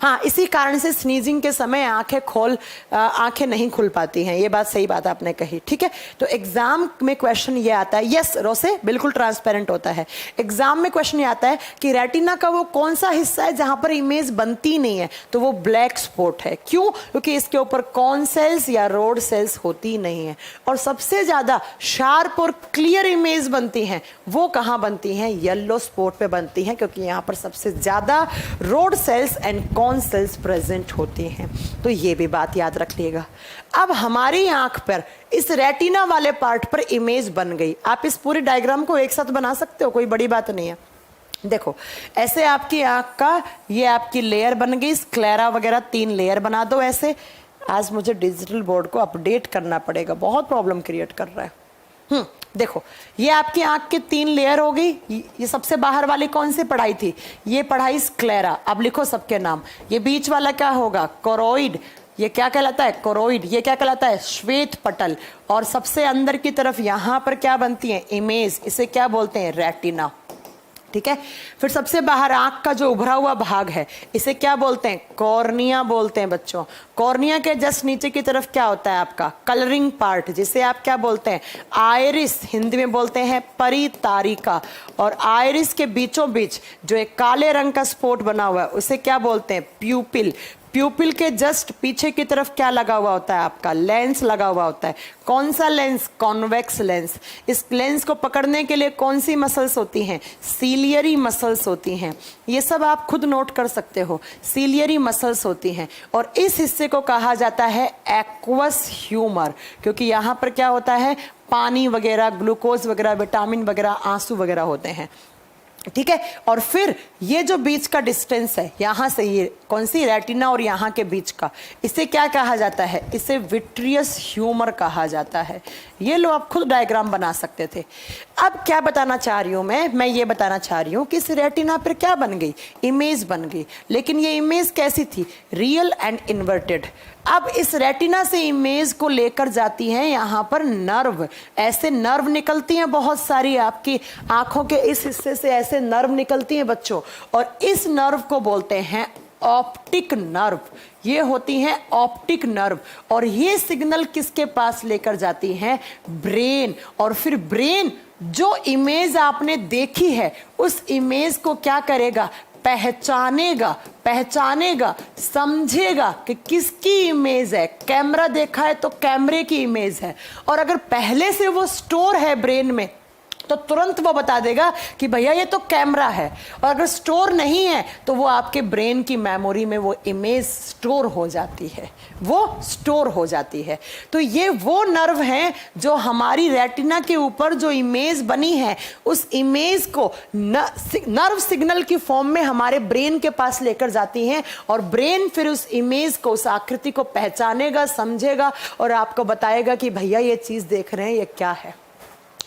हाँ, इसी कारण से स्नीजिंग के समय आंखें नहीं खुल पाती हैं। ये बात सही बात आपने कही, ठीक है। तो एग्जाम में क्वेश्चन ये आता है, यस रोसे, बिल्कुल ट्रांसपेरेंट होता है। एग्जाम में क्वेश्चन ये आता है कि रेटिना का वो कौन सा हिस्सा है जहां पर इमेज बनती नहीं है, तो वो ब्लैक स्पॉट है। क्यों? क्योंकि इसके ऊपर कॉन सेल्स या रोड सेल्स होती नहीं है। और सबसे ज्यादा शार्प और क्लियर इमेज बनती हैं, वो कहाँ बनती हैं? येलो स्पॉट पे बनती हैं, क्योंकि यहाँ पर सबसे ज्यादा rod cells and cone cells present होती हैं। तो ये भी बात याद रख लिएगा। अब हमारी आंख पर इस रेटिना वाले पार्ट पर इमेज बन गई। आप इस पूरी डायग्राम को एक साथ बना सकते हो, कोई बड़ी बात नहीं है। देखो, ऐसे आपकी आंख का ये आपकी लेयर बन गई, स्क्लेरा वगैरह 3 लेयर बना दो ऐसे। आज मुझे डिजिटल बोर्ड को अपडेट करना पड़ेगा, बहुत प्रॉब्लम क्रिएट कर रहा है। देखो, ये आपकी आंख के 3 लेयर हो गई। ये सबसे बाहर वाली कौन सी पढ़ाई थी? ये पढ़ाई स्क्लेरा। अब लिखो सबके नाम। ये बीच वाला क्या होगा? कोरोइड। ये क्या कहलाता है? कोरोइड। ये क्या कहलाता है? श्वेत पटल। और सबसे अंदर की तरफ यहां पर क्या बनती है? इमेज। इसे क्या बोलते हैं? रेटिना। ठीक है। फिर सबसे बाहर आंख का जो उभरा हुआ भाग है, इसे क्या बोलते हैं? कॉर्निया बोलते हैं बच्चों। कॉर्निया के जस्ट नीचे की तरफ क्या होता है? आपका कलरिंग पार्ट, जिसे आप क्या बोलते हैं? आइरिस। हिंदी में बोलते हैं परितारिका। और आइरिस के बीचों बीच जो एक काले रंग का स्पॉट बना हुआ है, उसे क्या बोलते हैं? प्यूपिल। प्यूपिल के जस्ट पीछे की तरफ क्या लगा हुआ होता है? आपका लेंस लगा हुआ होता है। कौन सा लेंस? Convex lens. इस लेंस को पकड़ने के लिए कौन सी मसल्स होती हैं? सीलियरी मसल्स होती हैं। ये सब आप खुद नोट कर सकते हो, सीलियरी मसल्स होती हैं। और इस हिस्से को कहा जाता है एक्वस ह्यूमर, क्योंकि यहाँ पर क्या होता है? पानी वगैरह, ग्लूकोज वगैरह, विटामिन वगैरह, आंसू वगैरह होते हैं। ठीक है। और फिर ये जो बीच का डिस्टेंस है यहां से, ये कौन सी, रेटिना और यहां के बीच का, इसे क्या कहा जाता है, इसे विट्रियस ह्यूमर कहा जाता है। ये लो आप खुद डायग्राम बना सकते थे। अब क्या बताना चाह रही हूं मैं ये बताना चाह रही हूं कि इस रेटिना पर क्या बन गई, इमेज बन गई। लेकिन ये इमेज कैसी थी, रियल एंड इन्वर्टेड। अब इस रेटिना से इमेज को लेकर जाती हैं यहां पर नर्व, ऐसे नर्व निकलती हैं बहुत सारी, आपकी आंखों के इस हिस्से से ऐसे नर्व निकलती हैं बच्चों, और इस नर्व को बोलते हैं ऑप्टिक नर्व। ये होती हैं ऑप्टिक नर्व, और ये सिग्नल किसके पास लेकर जाती हैं, ब्रेन। और फिर ब्रेन जो इमेज आपने देखी है उस इमेज को क्या करेगा, पहचानेगा, समझेगा कि किसकी इमेज है। कैमरा देखा है तो कैमरे की इमेज है, और अगर पहले से वो स्टोर है ब्रेन में तो तुरंत वो बता देगा कि भैया ये तो कैमरा है। और अगर स्टोर नहीं है तो वो आपके ब्रेन की मेमोरी में वो इमेज स्टोर हो जाती है, तो ये वो नर्व हैं जो हमारी रेटिना के ऊपर जो इमेज बनी है उस इमेज को नर्व सिग्नल की फॉर्म में हमारे ब्रेन के पास लेकर जाती हैं, और ब्रेन फिर उस इमेज को, उस आकृति को पहचानेगा, समझेगा और आपको बताएगा कि भैया ये चीज देख रहे हैं ये क्या है।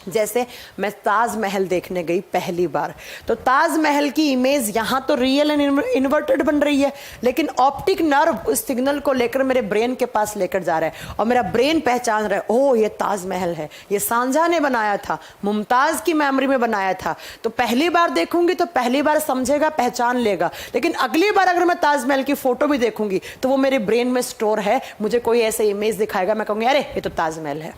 जैसे मैं ताजमहल देखने गई पहली बार, तो ताजमहल की इमेज यहां तो रियल एंड इन्वर्टेड बन रही है, लेकिन ऑप्टिक नर्व उस सिग्नल को लेकर मेरे ब्रेन के पास लेकर जा रहा है, और मेरा ब्रेन पहचान रहा है, ओह ये ताजमहल है, ये शाहजहां ने बनाया था, मुमताज की मेमोरी में बनाया था। तो पहली बार देखूंगी तो पहली बार समझेगा, पहचान लेगा, लेकिन अगली बार अगर मैं ताजमहल की फोटो भी देखूंगी तो वो मेरे ब्रेन में स्टोर है, मुझे कोई ऐसे इमेज दिखाएगा, मैं कहूंगी अरे ये तो ताजमहल है।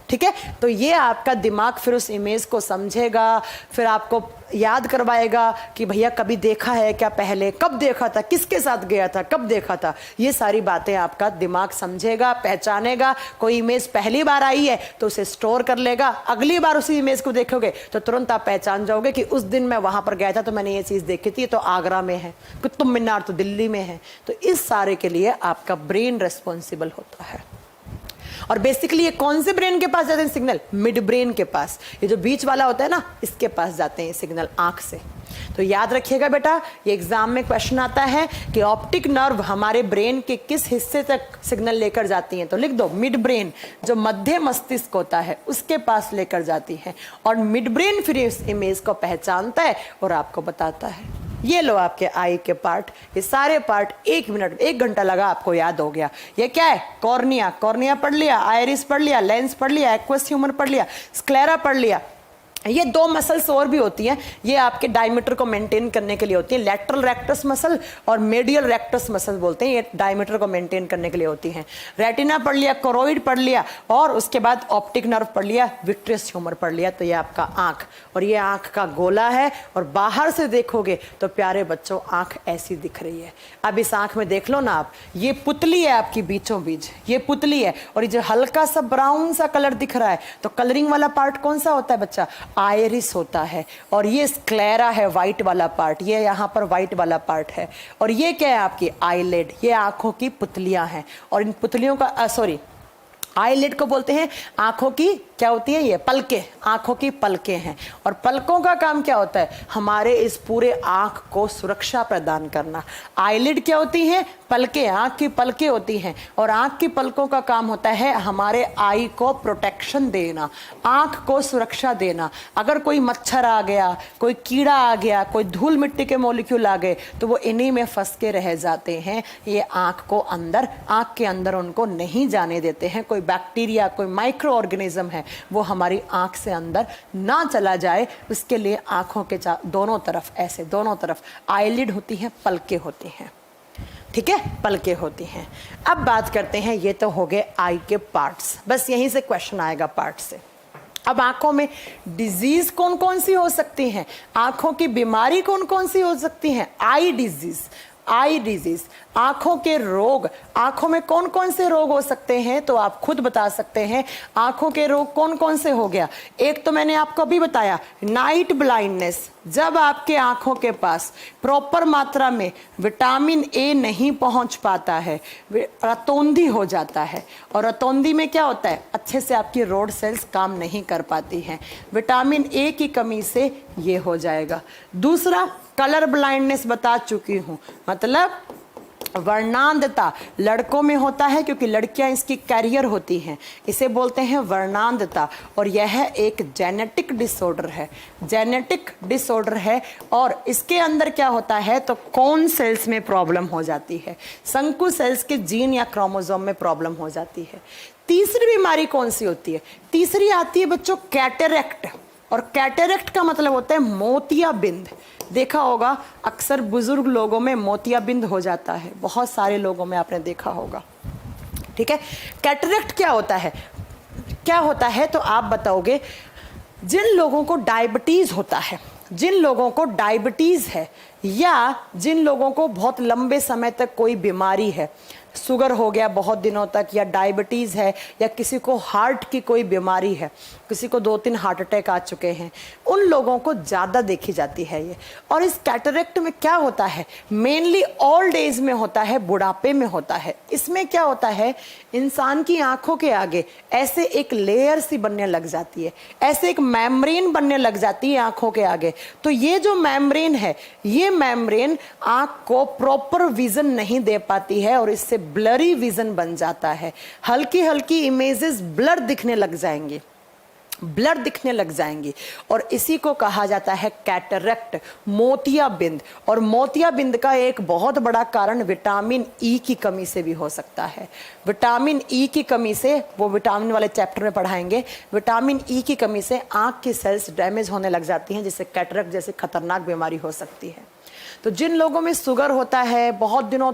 ठीक है, तो ये आपका दिमाग फिर उस इमेज को समझेगा, फिर आपको याद करवाएगा कि भैया कभी देखा है क्या, पहले कब देखा था, किसके साथ गया था, कब देखा था। ये सारी बातें आपका दिमाग समझेगा, पहचानेगा। कोई इमेज पहली बार आई है तो उसे स्टोर कर लेगा, अगली बार उसी इमेज को देखोगे तो तुरंत आप पहचान जाओगे कि उस दिन मैं वहां पर गया था तो मैंने ये चीज देखी थी, तो आगरा में है, कुतुब मीनार तो दिल्ली में है। तो इस सारे के लिए आपका ब्रेन रेस्पॉन्सिबल होता है। और बेसिकली ये कौन से ब्रेन के पास जाते हैं सिग्नल, मिड ब्रेन के पास, ये जो बीच वाला होता है ना इसके पास जाते हैं सिग्नल आंख से। तो याद रखिएगा बेटा, ये एग्जाम में क्वेश्चन आता है कि ऑप्टिक नर्व हमारे ब्रेन के किस हिस्से तक सिग्नल लेकर जाती हैं, तो लिख दो मिड ब्रेन, जो मध्य मस्तिष्क होता है उसके पास लेकर जाती हैं, और मिड ब्रेन फिर इस इमेज को पहचानता है और आपको बताता है। ये लो आपके आई के पार्ट, ये सारे पार्ट 1 मिनट 1 घंटा लगा आपको याद हो गया। ये क्या है, कॉर्निया, कॉर्निया पढ़ लिया, आयरिस पढ़ लिया, लेंस पढ़ लिया, एक्वस ह्यूमर पढ़ लिया, स्क्लेरा पढ़ लिया। ये 2 मसल्स और भी होती हैं, ये आपके डायमीटर को मेंटेन करने के लिए होती है, लैटरल रेक्टस मसल और मेडियल रेक्टस मसल बोलते हैं, ये डायमीटर को मेंटेन करने के लिए होती हैं। रेटिना पढ़ लिया, कोरोइड पढ़ लिया, और उसके बाद ऑप्टिक नर्व पढ़ लिया, विट्रियस ह्यूमर पढ़ लिया। तो ये आपका आंख, और ये आंख का गोला है, और बाहर से देखोगे तो प्यारे बच्चों आंख ऐसी दिख रही है। अब इस आंख में देख लो ना आप, ये पुतली है आपकी बीचों बीच, ये पुतली है, और ये जो हल्का सा ब्राउन सा कलर दिख रहा है, तो कलरिंग वाला पार्ट कौन सा होता है बच्चा, आयरिस होता है। और ये स्क्लेरा है, व्हाइट वाला पार्ट, ये यहाँ पर व्हाइट वाला पार्ट है। और ये क्या है आपकी आईलिड, ये आंखों की पुतलियां हैं, और इन पुतलियों का आईलिड को बोलते हैं आंखों की क्या होती है, ये पलके, आंखों की पलके हैं। और पलकों का काम क्या होता है, हमारे इस पूरे आंख को सुरक्षा प्रदान करना। आईलिड क्या होती है, पलके, आंख की पलके होती हैं, और आंख की पलकों का काम होता है हमारे आई को प्रोटेक्शन देना, आंख को सुरक्षा देना। अगर कोई मच्छर आ गया, कोई कीड़ा आ गया, कोई धूल मिट्टी के मॉलिक्यूल आ गए तो वो इन्हीं में फंस के रह जाते हैं, ये आंख को अंदर, आंख के अंदर उनको नहीं जाने देते हैं। कोई बैक्टीरिया, कोई माइक्रो ऑर्गेनिज्म है वो हमारी आंख से अंदर ना चला जाए, उसके लिए आंखों के दोनों तरफ, ऐसे दोनों तरफ आईलिड होती हैं, पलके होती हैं। ठीक है, पलके होती हैं। अब बात करते हैं, ये तो हो गए आई के पार्ट्स, बस यहीं से क्वेश्चन आएगा पार्ट से। अब आंखों में डिजीज कौन कौन सी हो सकती हैं, आंखों की बीमारी कौन कौन सी हो सकती हैं, आई डिजीज, आई डिजीज, आंखों के रोग। आंखों में कौन कौन से रोग हो सकते हैं तो आप खुद बता सकते हैं। आंखों के रोग कौन कौन से हो गया, एक तो मैंने आपको अभी बताया नाइट ब्लाइंडनेस, जब आपके आंखों के पास प्रॉपर मात्रा में विटामिन ए नहीं पहुंच पाता है, रतौंधी हो जाता है। और रतौंधी में क्या होता है, अच्छे से आपकी रोड सेल्स काम नहीं कर पाती हैं, विटामिन ए की कमी से ये हो जाएगा। दूसरा कलर ब्लाइंडनेस बता चुकी हूं, मतलब वर्णांधता लड़कों में होता है क्योंकि लड़कियां इसकी कैरियर होती हैं, इसे बोलते हैं वर्णांधता। और यह एक जेनेटिक डिसऑर्डर है, जेनेटिक डिसऑर्डर है। और इसके अंदर क्या होता है तो कौन सेल्स में प्रॉब्लम हो जाती है, शंकु सेल्स के जीन या क्रोमोसोम में प्रॉब्लम हो जाती है। तीसरी बीमारी कौन सी होती है, तीसरी आती है बच्चों कैटरेक्ट। और कैटरेक्ट का मतलब होता है मोतियाबिंद। देखा होगा अक्सर बुजुर्ग लोगों में मोतियाबिंद हो जाता है, बहुत सारे लोगों में आपने देखा होगा। ठीक है, कैटरेक्ट क्या होता है, क्या होता है तो आप बताओगे, जिन लोगों को डायबिटीज होता है, जिन लोगों को डायबिटीज है या जिन लोगों को बहुत लंबे समय तक कोई बीमारी है, शुगर हो गया बहुत दिनों तक, या डायबिटीज़ है, या किसी को हार्ट की कोई बीमारी है, किसी को 2-3 हार्ट अटैक आ चुके हैं, उन लोगों को ज़्यादा देखी जाती है ये। और इस कैटरेक्ट में क्या होता है, मेनली ओल्ड एज में होता है, बुढ़ापे में होता है। इसमें क्या होता है, इंसान की आंखों के आगे ऐसे एक लेयर सी बनने लग जाती है, ऐसे एक मेम्ब्रेन बनने लग जाती है आंखों के आगे। तो ये जो मेम्ब्रेन है, ये मेम्ब्रेन आंख को प्रॉपर विजन नहीं दे पाती है और इससे ब्लरी विजन बन जाता है। हल्की हल्की इमेजेस ब्लर दिखने लग जाएंगे, ब्लर दिखने लग जाएंगी। और इसी को कहा जाता है कैटरेक्ट, मोतियाबिंद। और मोतियाबिंद का एक बहुत बड़ा कारण विटामिन ई की कमी से भी हो सकता है। विटामिन ई की कमी से, वो विटामिन वाले चैप्टर में पढ़ाएंगे, विटामिन ई की कमी से आंख की सेल्स डैमेज होने लग जाती हैं, जिससे कैटरेक्ट जैसी खतरनाक बीमारी हो सकती है। तो जिन लोगों में शुगर होता है, बहुत दिनों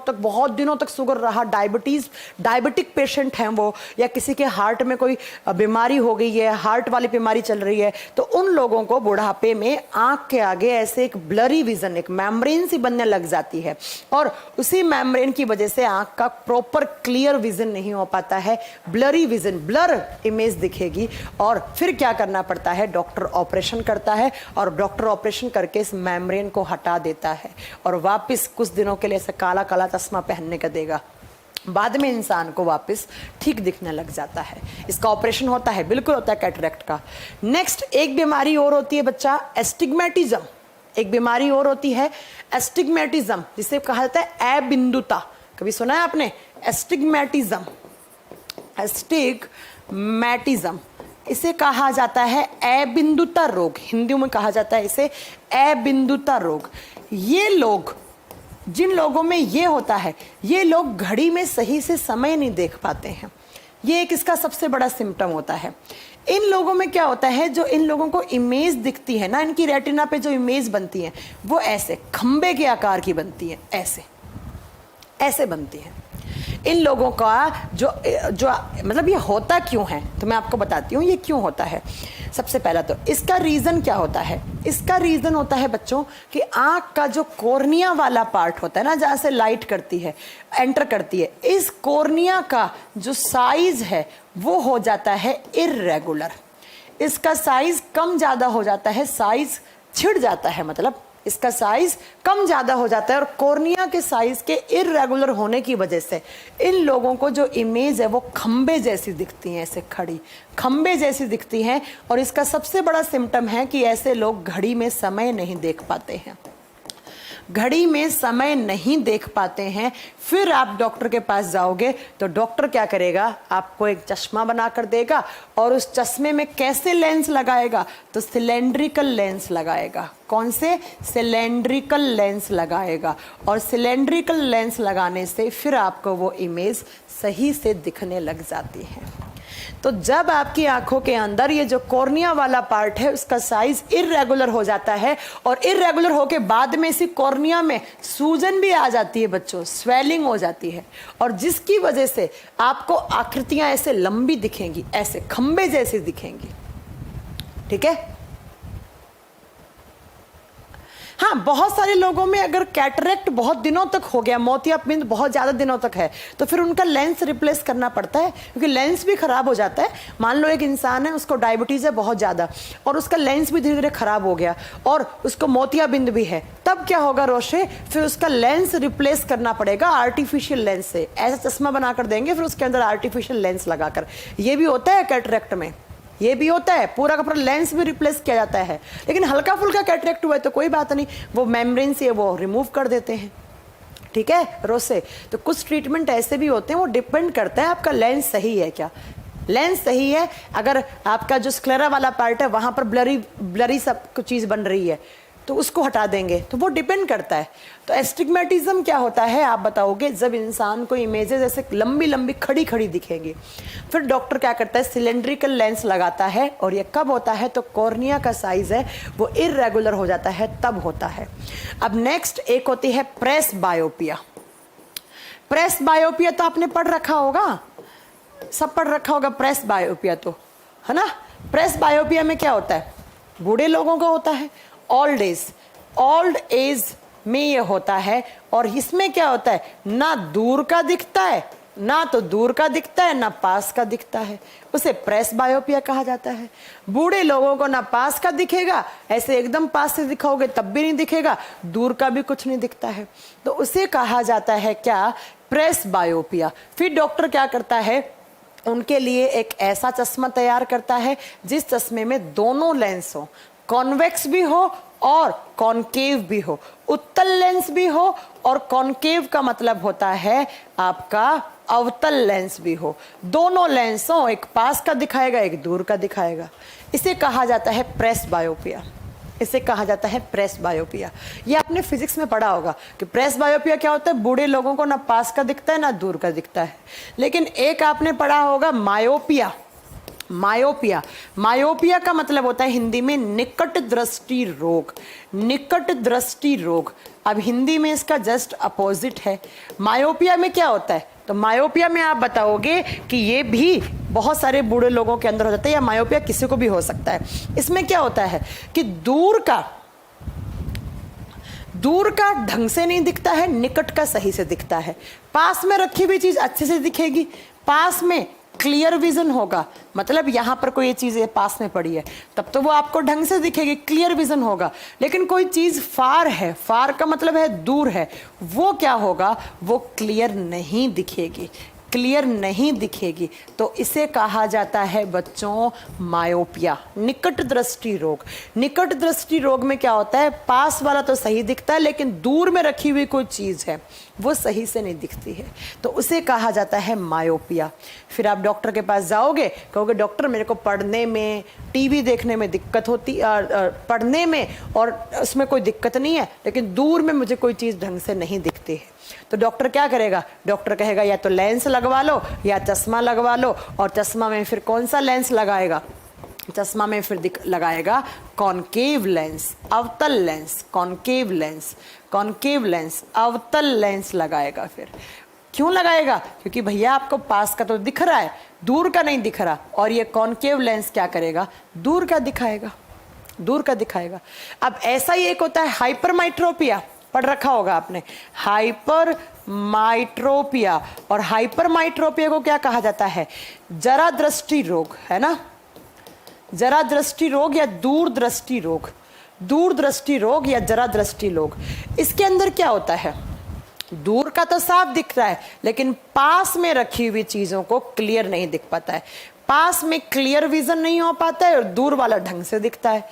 तक शुगर रहा, डायबिटिक पेशेंट हैं वो, या किसी के हार्ट में कोई बीमारी हो गई है, हार्ट वाली बीमारी चल रही है, तो उन लोगों को बुढ़ापे में आंख के आगे ऐसे एक ब्लरी विजन, एक मेम्ब्रेन सी बनने लग जाती है। और उसी मेम्ब्रेन की वजह से आंख का प्रॉपर क्लियर विजन नहीं हो पाता है, ब्लरी विजन, ब्लर इमेज दिखेगी। और फिर क्या करना पड़ता है, डॉक्टर ऑपरेशन करता है, और डॉक्टर ऑपरेशन करके इस मेम्ब्रेन को हटा देता है और वापस कुछ दिनों के लिए ऐसा काला काला चश्मा पहनने का देगा। बाद में इंसान को वापस ठीक दिखने लग जाता है। इसका ऑपरेशन होता है, बिल्कुल होता है कैटरेक्ट का। नेक्स्ट एक बीमारी और होती है बच्चा, एस्टिग्मेटिज्म। एक बीमारी और होती है एस्टिग्मेटिज्म, जिसे कहा जाता है अबिंदुता। कभी सुना है आपने एस्टिग्मेटिज्म? एस्टिग्मेटिज्म इसे कहा जाता है अबिंदुता रोग, हिंदी में कहा जाता है इसे अबिंदुता रोग। ये लोग, जिन लोगों में ये होता है, ये लोग घड़ी में सही से समय नहीं देख पाते हैं। ये एक इसका सबसे बड़ा सिम्टम होता है। इन लोगों में क्या होता है, जो इन लोगों को इमेज दिखती है ना, इनकी रेटिना पे जो इमेज बनती है वो ऐसे खंबे के आकार की बनती है, ऐसे बनती है। इन लोगों का जो मतलब ये होता क्यों है, तो मैं आपको बताती हूँ ये क्यों होता है। सबसे पहला तो इसका रीज़न क्या होता है, इसका रीज़न होता है बच्चों कि आँख का जो कॉर्निया वाला पार्ट होता है ना, जहाँ से लाइट करती है, एंटर करती है, इस कॉर्निया का जो साइज है वो हो जाता है इर्रेगुलर। इसका साइज कम ज़्यादा हो जाता है, साइज छिड़ जाता है, मतलब इसका साइज कम ज़्यादा हो जाता है। और कॉर्निया के साइज के इर्रेगुलर होने की वजह से इन लोगों को जो इमेज है वो खंबे जैसी दिखती हैं, ऐसे खड़ी खंबे जैसी दिखती हैं। और इसका सबसे बड़ा सिम्टम है कि ऐसे लोग घड़ी में समय नहीं देख पाते हैं, घड़ी में समय नहीं देख पाते हैं। फिर आप डॉक्टर के पास जाओगे तो डॉक्टर क्या करेगा, आपको एक चश्मा बनाकर देगा और उस चश्मे में कैसे लेंस लगाएगा, तो सिलेंड्रिकल लेंस लगाएगा। कौन से? सिलेंड्रिकल लेंस लगाएगा। और सिलेंड्रिकल लेंस लगाने से फिर आपको वो इमेज सही से दिखने लग जाती है। तो जब आपकी आंखों के अंदर ये जो कॉर्निया वाला पार्ट है उसका साइज इर्रेगुलर हो जाता है, और इर्रेगुलर होके बाद में इसी कॉर्निया में सूजन भी आ जाती है बच्चों, स्वेलिंग हो जाती है, और जिसकी वजह से आपको आकृतियां ऐसे लंबी दिखेंगी, ऐसे खंबे जैसी दिखेंगी। ठीक है, हाँ, बहुत सारे लोगों में अगर कैटरेक्ट बहुत दिनों तक हो गया, मोतियाबिंद बहुत ज़्यादा दिनों तक है, तो फिर उनका लेंस रिप्लेस करना पड़ता है, क्योंकि लेंस भी खराब हो जाता है। मान लो एक इंसान है, उसको डायबिटीज़ है बहुत ज़्यादा और उसका लेंस भी धीरे धीरे खराब हो गया और उसको मोतियाबिंद भी है, तब क्या होगा रोशे, फिर उसका लेंस रिप्लेस करना पड़ेगा आर्टिफिशियल लेंस से। ऐसा चश्मा बनाकर देंगे, फिर उसके अंदर आर्टिफिशियल लेंस लगाकर। ये भी होता है कैटरेक्ट में, ये भी होता है, पूरा का पूरा लेंस भी रिप्लेस किया जाता है। लेकिन हल्का फुल्का कैटरेक्ट हुआ है तो कोई बात नहीं, वो मेम्ब्रेन से वो रिमूव कर देते हैं, ठीक है रोसे। तो कुछ ट्रीटमेंट ऐसे भी होते हैं, वो डिपेंड करता है आपका लेंस सही है क्या। लेंस सही है, अगर आपका जो स्क्लेरा वाला पार्ट है वहां पर ब्लरी ब्लरी सब कुछ चीज बन रही है तो उसको हटा देंगे, तो वो डिपेंड करता है। तो एस्टिग्मेटिज्म क्या होता है आप बताओगे, जब इंसान को इमेजेस ऐसे लंबी लंबी खड़ी खड़ी दिखेगी, फिर डॉक्टर क्या करता है, सिलेंड्रिकल लेंस लगाता है। और ये कब होता है, तो कॉर्निया का साइज है वो इरेगुलर हो जाता है, तब होता है। अब नेक्स्ट एक होती है प्रेस बायोपिया। प्रेस बायोपिया तो आपने पढ़ रखा होगा, सब पढ़ रखा होगा प्रेस बायोपिया तो, है ना। प्रेस बायोपिया में क्या होता है, बूढ़े लोगों का होता है, ओल्ड एज में ये होता है। और इसमें क्या होता है, ना दूर का दिखता है, ना तो दूर का दिखता है, ना पास का दिखता है, उसे प्रेस बायोपिया कहा जाता है। बूढ़े लोगों को ना पास का दिखेगा, ऐसे एकदम पास से दिखाओगे तब भी नहीं दिखेगा, दूर का भी कुछ नहीं दिखता है, तो उसे कहा जाता है क्या, प्रेस बायोपिया। फिर डॉक्टर क्या करता है, उनके लिए एक ऐसा चश्मा तैयार करता है जिस चश्मे में दोनों लेंस हो, कॉन्वेक्स भी हो और कॉनकेव भी हो, उत्तल लेंस भी हो और कॉनकेव का मतलब होता है आपका अवतल लेंस भी हो। दोनों लेंस हो, एक पास का दिखाएगा एक दूर का दिखाएगा। इसे कहा जाता है प्रेस बायोपिया, इसे कहा जाता है प्रेस बायोपिया। ये आपने फिजिक्स में पढ़ा होगा कि प्रेस बायोपिया क्या होता है, बूढ़े लोगों को ना पास का दिखता है ना दूर का दिखता है। लेकिन एक आपने पढ़ा होगा मायोपिया। मायोपिया, मायोपिया का मतलब होता है हिंदी में निकट दृष्टि रोग, निकट दृष्टि रोग। अब हिंदी में इसका जस्ट अपोजिट है। मायोपिया में क्या होता है, तो मायोपिया में आप बताओगे कि ये भी बहुत सारे बूढ़े लोगों के अंदर हो जाता है, या मायोपिया किसी को भी हो सकता है। इसमें क्या होता है कि दूर का ढंग से नहीं दिखता है, निकट का सही से दिखता है। पास में रखी हुई चीज अच्छे से दिखेगी, पास में क्लियर विजन होगा, मतलब यहां पर कोई चीज पास में पड़ी है तब तो वो आपको ढंग से दिखेगी, क्लियर विजन होगा। लेकिन कोई चीज फार है, फार का मतलब है दूर है, वो क्या होगा, वो क्लियर नहीं दिखेगी, क्लियर नहीं दिखेगी। तो इसे कहा जाता है बच्चों मायोपिया, निकट दृष्टि रोग। निकट दृष्टि रोग में क्या होता है, पास वाला तो सही दिखता है लेकिन दूर में रखी हुई कोई चीज है वो सही से नहीं दिखती है, तो उसे कहा जाता है मायोपिया। फिर आप डॉक्टर के पास जाओगे, कहोगे डॉक्टर मेरे को पढ़ने में, टीवी देखने में दिक्कत होती, पढ़ने में और उसमें कोई दिक्कत नहीं है, लेकिन दूर में मुझे कोई चीज ढंग से नहीं दिखती है। तो डॉक्टर क्या करेगा, डॉक्टर कहेगा या तो लेंस लगवा लो या चश्मा लगवा लो। और चश्मा में फिर कौन सा लेंस लगाएगा, चश्मा में फिर लगाएगा कॉनकेव लेंस, अवतल lens, concave lens, concave lens, अवतल लेंस लगाएगा। फिर क्यों लगाएगा, क्योंकि भैया आपको पास का तो दिख रहा है, दूर का नहीं दिख रहा, और ये कॉनकेव लेंस क्या करेगा, दूर का दिखाएगा, दूर का दिखाएगा। अब ऐसा ही एक होता है हाइपरमाइट्रोपिया, पढ़ रखा होगा आपने, हाइपरमाइट्रोपिया। और हाइपरमाइट्रोपिया को क्या कहा जाता है, जरा दृष्टि रोग, है ना, जरा दृष्टि रोग या दूर दृष्टि रोग, दूर दृष्टि रोग या जरा दृष्टि रोग। इसके अंदर क्या होता है, दूर का तो साफ दिख रहा है लेकिन पास में रखी हुई चीजों को क्लियर नहीं दिख पाता है, पास में क्लियर विजन नहीं हो पाता है और दूर वाला ढंग से दिखता है।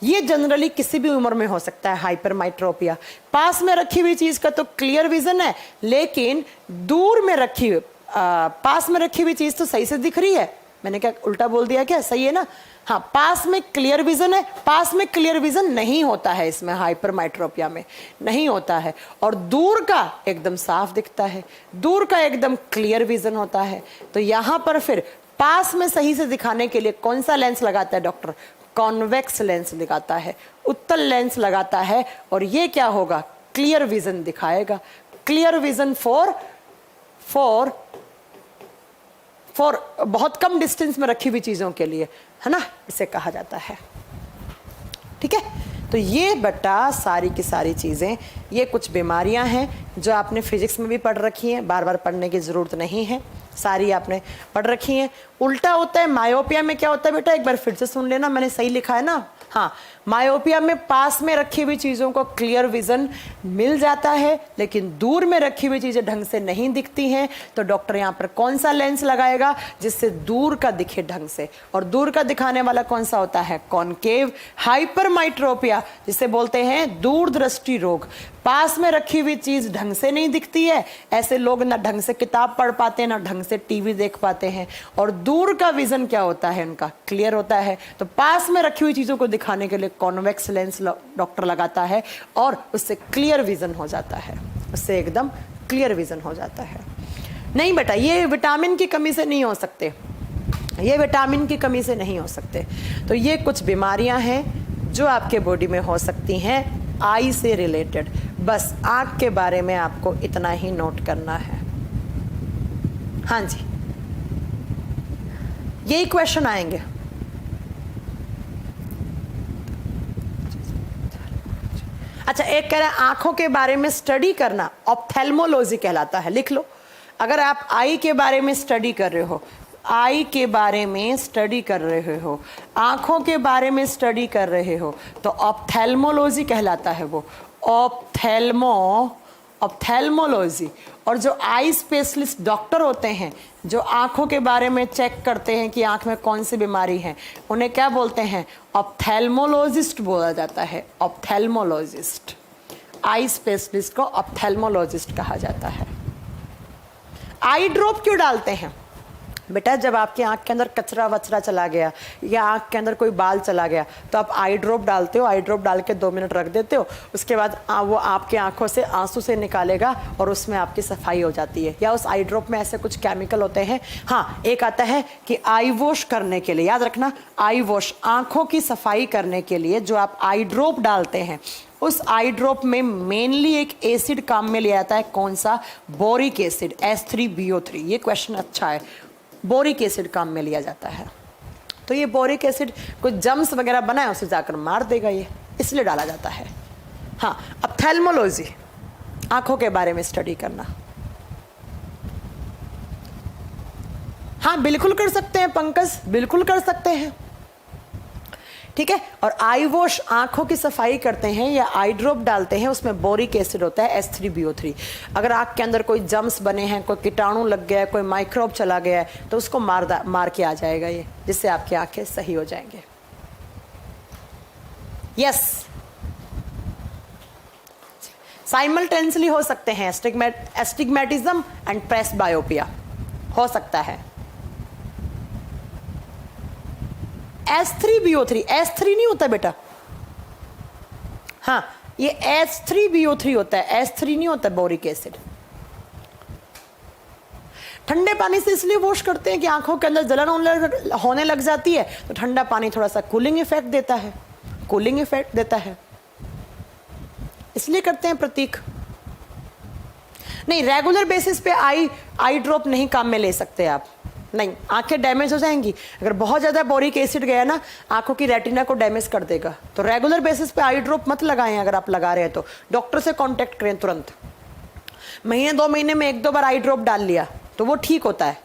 ये जनरली किसी भी उम्र में हो सकता है हाइपरमाइट्रोपिया। पास में रखी हुई चीज का तो क्लियर विजन है लेकिन दूर में रखी हुई, पास में रखी हुई चीज तो सही से दिख रही है, मैंने क्या उल्टा बोल दिया क्या, सही है ना। हाँ, पास में क्लियर विजन है, पास में क्लियर विजन नहीं होता है इसमें, हाइपरमाइट्रोपिया में नहीं होता है, और दूर का एकदम साफ दिखता है, दूर का एकदम क्लियर विजन होता है। तो यहां पर फिर पास में सही से दिखाने के लिए कौन सा लेंस लगाता है डॉक्टर, कॉन्वेक्स लेंस लगाता है, उत्तल लेंस लगाता है, और ये क्या होगा, क्लियर विजन दिखाएगा, क्लियर विजन फॉर बहुत कम डिस्टेंस में रखी हुई चीजों के लिए, है ना, इसे कहा जाता है। ठीक है, तो ये बेटा सारी की सारी चीज़ें, ये कुछ बीमारियां हैं जो आपने फिजिक्स में भी पढ़ रखी हैं, बार बार पढ़ने की ज़रूरत नहीं है, सारी आपने पढ़ रखी हैं। उल्टा होता है मायोपिया में, क्या होता है बेटा, एक बार फिर से सुन लेना, मैंने सही लिखा है ना। हाँ, मायोपिया में पास में रखी हुई चीज़ों को क्लियर विजन मिल जाता है, लेकिन दूर में रखी हुई चीज़ें ढंग से नहीं दिखती हैं। तो डॉक्टर यहाँ पर कौन सा लेंस लगाएगा जिससे दूर का दिखे ढंग से, और दूर का दिखाने वाला कौन सा होता है, कॉनकेव हाइपरमाइट्रोपिया, जिसे बोलते हैं दूरदृष्टि रोग। पास में रखी हुई चीज ढंग से नहीं दिखती है, ऐसे लोग ना ढंग से किताब पढ़ पाते हैं, ना ढंग से टीवी देख पाते हैं। और दूर का विजन क्या होता है उनका, क्लियर होता है। तो पास में रखी हुई चीजों को दिखाने के लिए कॉन्वेक्स लेंस डॉक्टर लगाता है, और उससे क्लियर विजन हो जाता है, उससे एकदम क्लियर विजन हो जाता है। नहीं बेटा, ये विटामिन की कमी से नहीं हो सकते, ये विटामिन की कमी से नहीं हो सकते। तो ये कुछ बीमारियां हैं जो आपके बॉडी में हो सकती हैं आई से रिलेटेड। बस आंख के बारे में आपको इतना ही नोट करना है। हाँ जी, यही क्वेश्चन आएंगे। अच्छा, एक कह रहा है आंखों के बारे में स्टडी करना ऑप्थेल्मोलॉजी कहलाता है, लिख लो। अगर आप आई के बारे में स्टडी कर रहे हो, आई के बारे में स्टडी कर रहे हो, आंखों के बारे में स्टडी कर रहे हो, तो ऑप्थेल्मोलॉजी कहलाता है वो, ऑप्थेल्मोलॉजी। और जो आई स्पेशलिस्ट डॉक्टर होते हैं, जो आंखों के बारे में चेक करते हैं कि आंख में कौन सी बीमारी है, उन्हें क्या बोलते हैं, ऑप्थेल्मोलॉजिस्ट बोला जाता है, ऑप्थेल्मोलॉजिस्ट। आई स्पेशलिस्ट को ऑप्थेल्मोलॉजिस्ट कहा जाता है। आई ड्रॉप क्यों डालते हैं बेटा, जब आपकी आंख के अंदर कचरा वचरा चला गया या आंख के अंदर कोई बाल चला गया तो आप आई ड्रॉप डालते हो, आई ड्रॉप डाल के 2 मिनट रख देते हो, उसके बाद वो आपके आंखों से आंसू से निकालेगा और उसमें आपकी सफाई हो जाती है। या उस आई ड्रॉप में ऐसे कुछ केमिकल होते हैं। हाँ, एक आता है कि आई वॉश करने के लिए, याद रखना, आई वॉश, आंखों की सफाई करने के लिए जो आप आई ड्रॉप डालते हैं, उस आई ड्रॉप में मेनली एक एसिड काम में लिया जाता है। कौन सा, बोरिक एसिड, H3BO3। ये क्वेश्चन अच्छा है, बोरिक एसिड काम में लिया जाता है। तो ये बोरिक एसिड कोई जम्स वगैरह बनाए उसे जाकर मार देगा, ये इसलिए डाला जाता है। हाँ, ऑप्थेल्मोलॉजी, आंखों के बारे में स्टडी करना। हाँ, बिल्कुल कर सकते हैं पंकज, बिल्कुल कर सकते हैं, ठीक है। और आई वॉश, आंखों की सफाई करते हैं या आई ड्रॉप डालते हैं, उसमें बोरिक एसिड होता है, H3BO3। अगर आंख के अंदर कोई जम्स बने हैं, कोई कीटाणु लग गया है, कोई माइक्रोब चला गया है, तो उसको मार के आ जाएगा ये, जिससे आपकी आंखें सही हो जाएंगे। यस, साइमल्टेनियसली हो सकते हैं एस्टिग्मेटिज्म एंड प्रेसबायोपिया, हो सकता है। H3BO3, H3 नहीं होता बेटा, हाँ, ये H3BO3 होता है, H3 नहीं होता बोरिक एसिड। ठंडे पानी से इसलिए वॉश करते हैं कि आंखों के अंदर जलन होने लग जाती है, तो ठंडा पानी थोड़ा सा कूलिंग इफेक्ट देता है, कूलिंग इफेक्ट देता है, इसलिए करते हैं प्रतीक। नहीं, रेगुलर बेसिस पे आई ड्रॉप नहीं काम में ले सकते आप, नहीं, आंखें डैमेज हो जाएंगी। अगर बहुत ज्यादा बोरिक एसिड गया ना, आंखों की रेटिना को डैमेज कर देगा। तो रेगुलर बेसिस पे आई ड्रॉप मत लगाएं। अगर आप लगा रहे हैं तो डॉक्टर से कांटेक्ट करें तुरंत। महीने 2 महीने में 1-2 बार आई ड्रॉप डाल लिया तो वो ठीक होता है।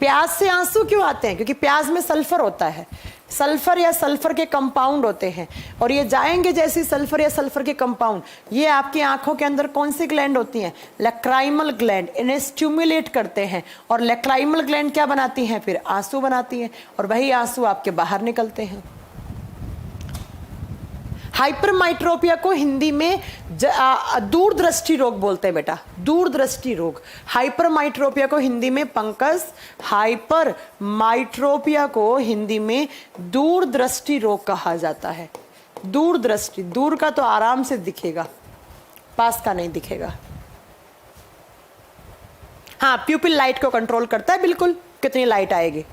प्याज से आंसू क्यों आते हैं, क्योंकि प्याज में सल्फर होता है, सल्फर या सल्फर के कंपाउंड होते हैं, और ये जाएंगे जैसे सल्फर या सल्फर के कंपाउंड, ये आपकी आंखों के अंदर कौन सी ग्लैंड होती हैं, लैक्राइमल ग्लैंड, इन्हें स्टिमुलेट करते हैं, और लैक्राइमल ग्लैंड क्या बनाती हैं, फिर आंसू बनाती हैं, और वही आंसू आपके बाहर निकलते हैं। हाइपरमाइट्रोपिया को हिंदी में दूरदृष्टि रोग बोलते हैं बेटा, दूरदृष्टि रोग। हाइपरमाइट्रोपिया को हिंदी में पंकज, हाइपरमाइट्रोपिया को हिंदी में दूरदृष्टि रोग कहा जाता है। दूरदृष्टि, दूर का तो आराम से दिखेगा, पास का नहीं दिखेगा। हाँ, प्यूपिल लाइट को कंट्रोल करता है, बिल्कुल, कितनी लाइट आएगी।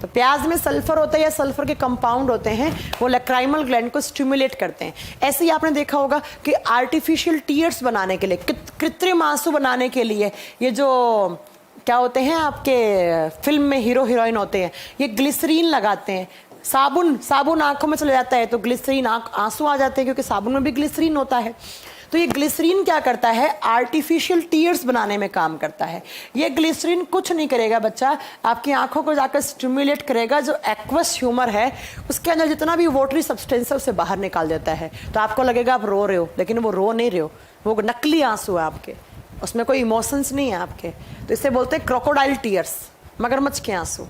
तो प्याज में सल्फर होता है या सल्फर के कंपाउंड होते हैं, वो लैक्राइमल ग्लैंड को स्टिमुलेट करते हैं। ऐसे ही आपने देखा होगा कि आर्टिफिशियल टीयर्स बनाने के लिए, कृत्रिम आंसू बनाने के लिए, ये जो क्या होते हैं आपके फिल्म में हीरो हीरोइन होते हैं, ये ग्लिसरीन लगाते हैं। साबुन आंखों में चले जाता है तो ग्लिसरीन आंसू आ जाते हैं, क्योंकि साबुन में भी ग्लिसरीन होता है। तो ये ग्लिसरीन क्या करता है, आर्टिफिशियल टीयर्स बनाने में काम करता है। ये ग्लिसरीन कुछ नहीं करेगा बच्चा, आपकी आंखों को जाकर स्टिमुलेट करेगा, जो एक्वस ह्यूमर है उसके अंदर जितना भी वाटरी सब्सटेंस है उसे बाहर निकाल देता है। तो आपको लगेगा आप रो रहे हो, लेकिन वो रो नहीं रहे हो, वो नकली आंसू है आपके, उसमें कोई इमोशंस नहीं है आपके। तो इसे बोलते हैं क्रोकोडाइल टीयर्स, मगरमच्छ के आंसू।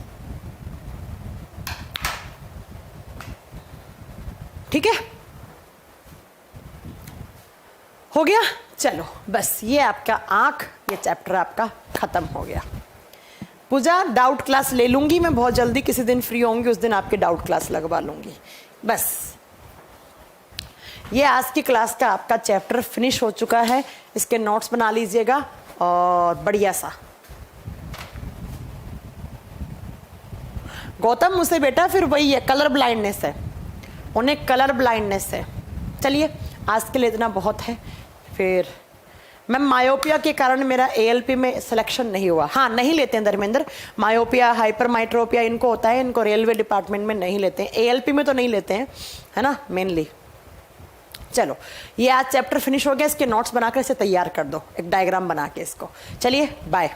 ठीक है, हो गया। चलो बस ये आपका आंख, ये चैप्टर आपका खत्म हो गया। पूजा डाउट क्लास ले लूंगी मैं बहुत जल्दी, किसी दिन फ्री होंगी उस दिन आपकी डाउट क्लास लगवा लूंगी। बस ये आज की क्लास का आपका चैप्टर फिनिश हो चुका है। इसके नोट्स बना लीजिएगा और बढ़िया सा। गौतम मुझसे बेटा फिर वही है, कलर ब्लाइंडनेस है, उन्हें कलर ब्लाइंडनेस है। चलिए आज के लिए इतना बहुत है। फिर मैम मायोपिया के कारण मेरा एएलपी में सिलेक्शन नहीं हुआ। हाँ नहीं लेते हैं धर्मेंद्र, मायोपिया हाइपरमाइट्रोपिया इनको होता है, इनको रेलवे डिपार्टमेंट में नहीं लेते हैं, एएलपी में तो नहीं लेते हैं, है ना मेनली। चलो ये आज चैप्टर फिनिश हो गया, इसके नोट्स बनाकर इसे तैयार कर दो, एक डायग्राम बना के इसको। चलिए बाय।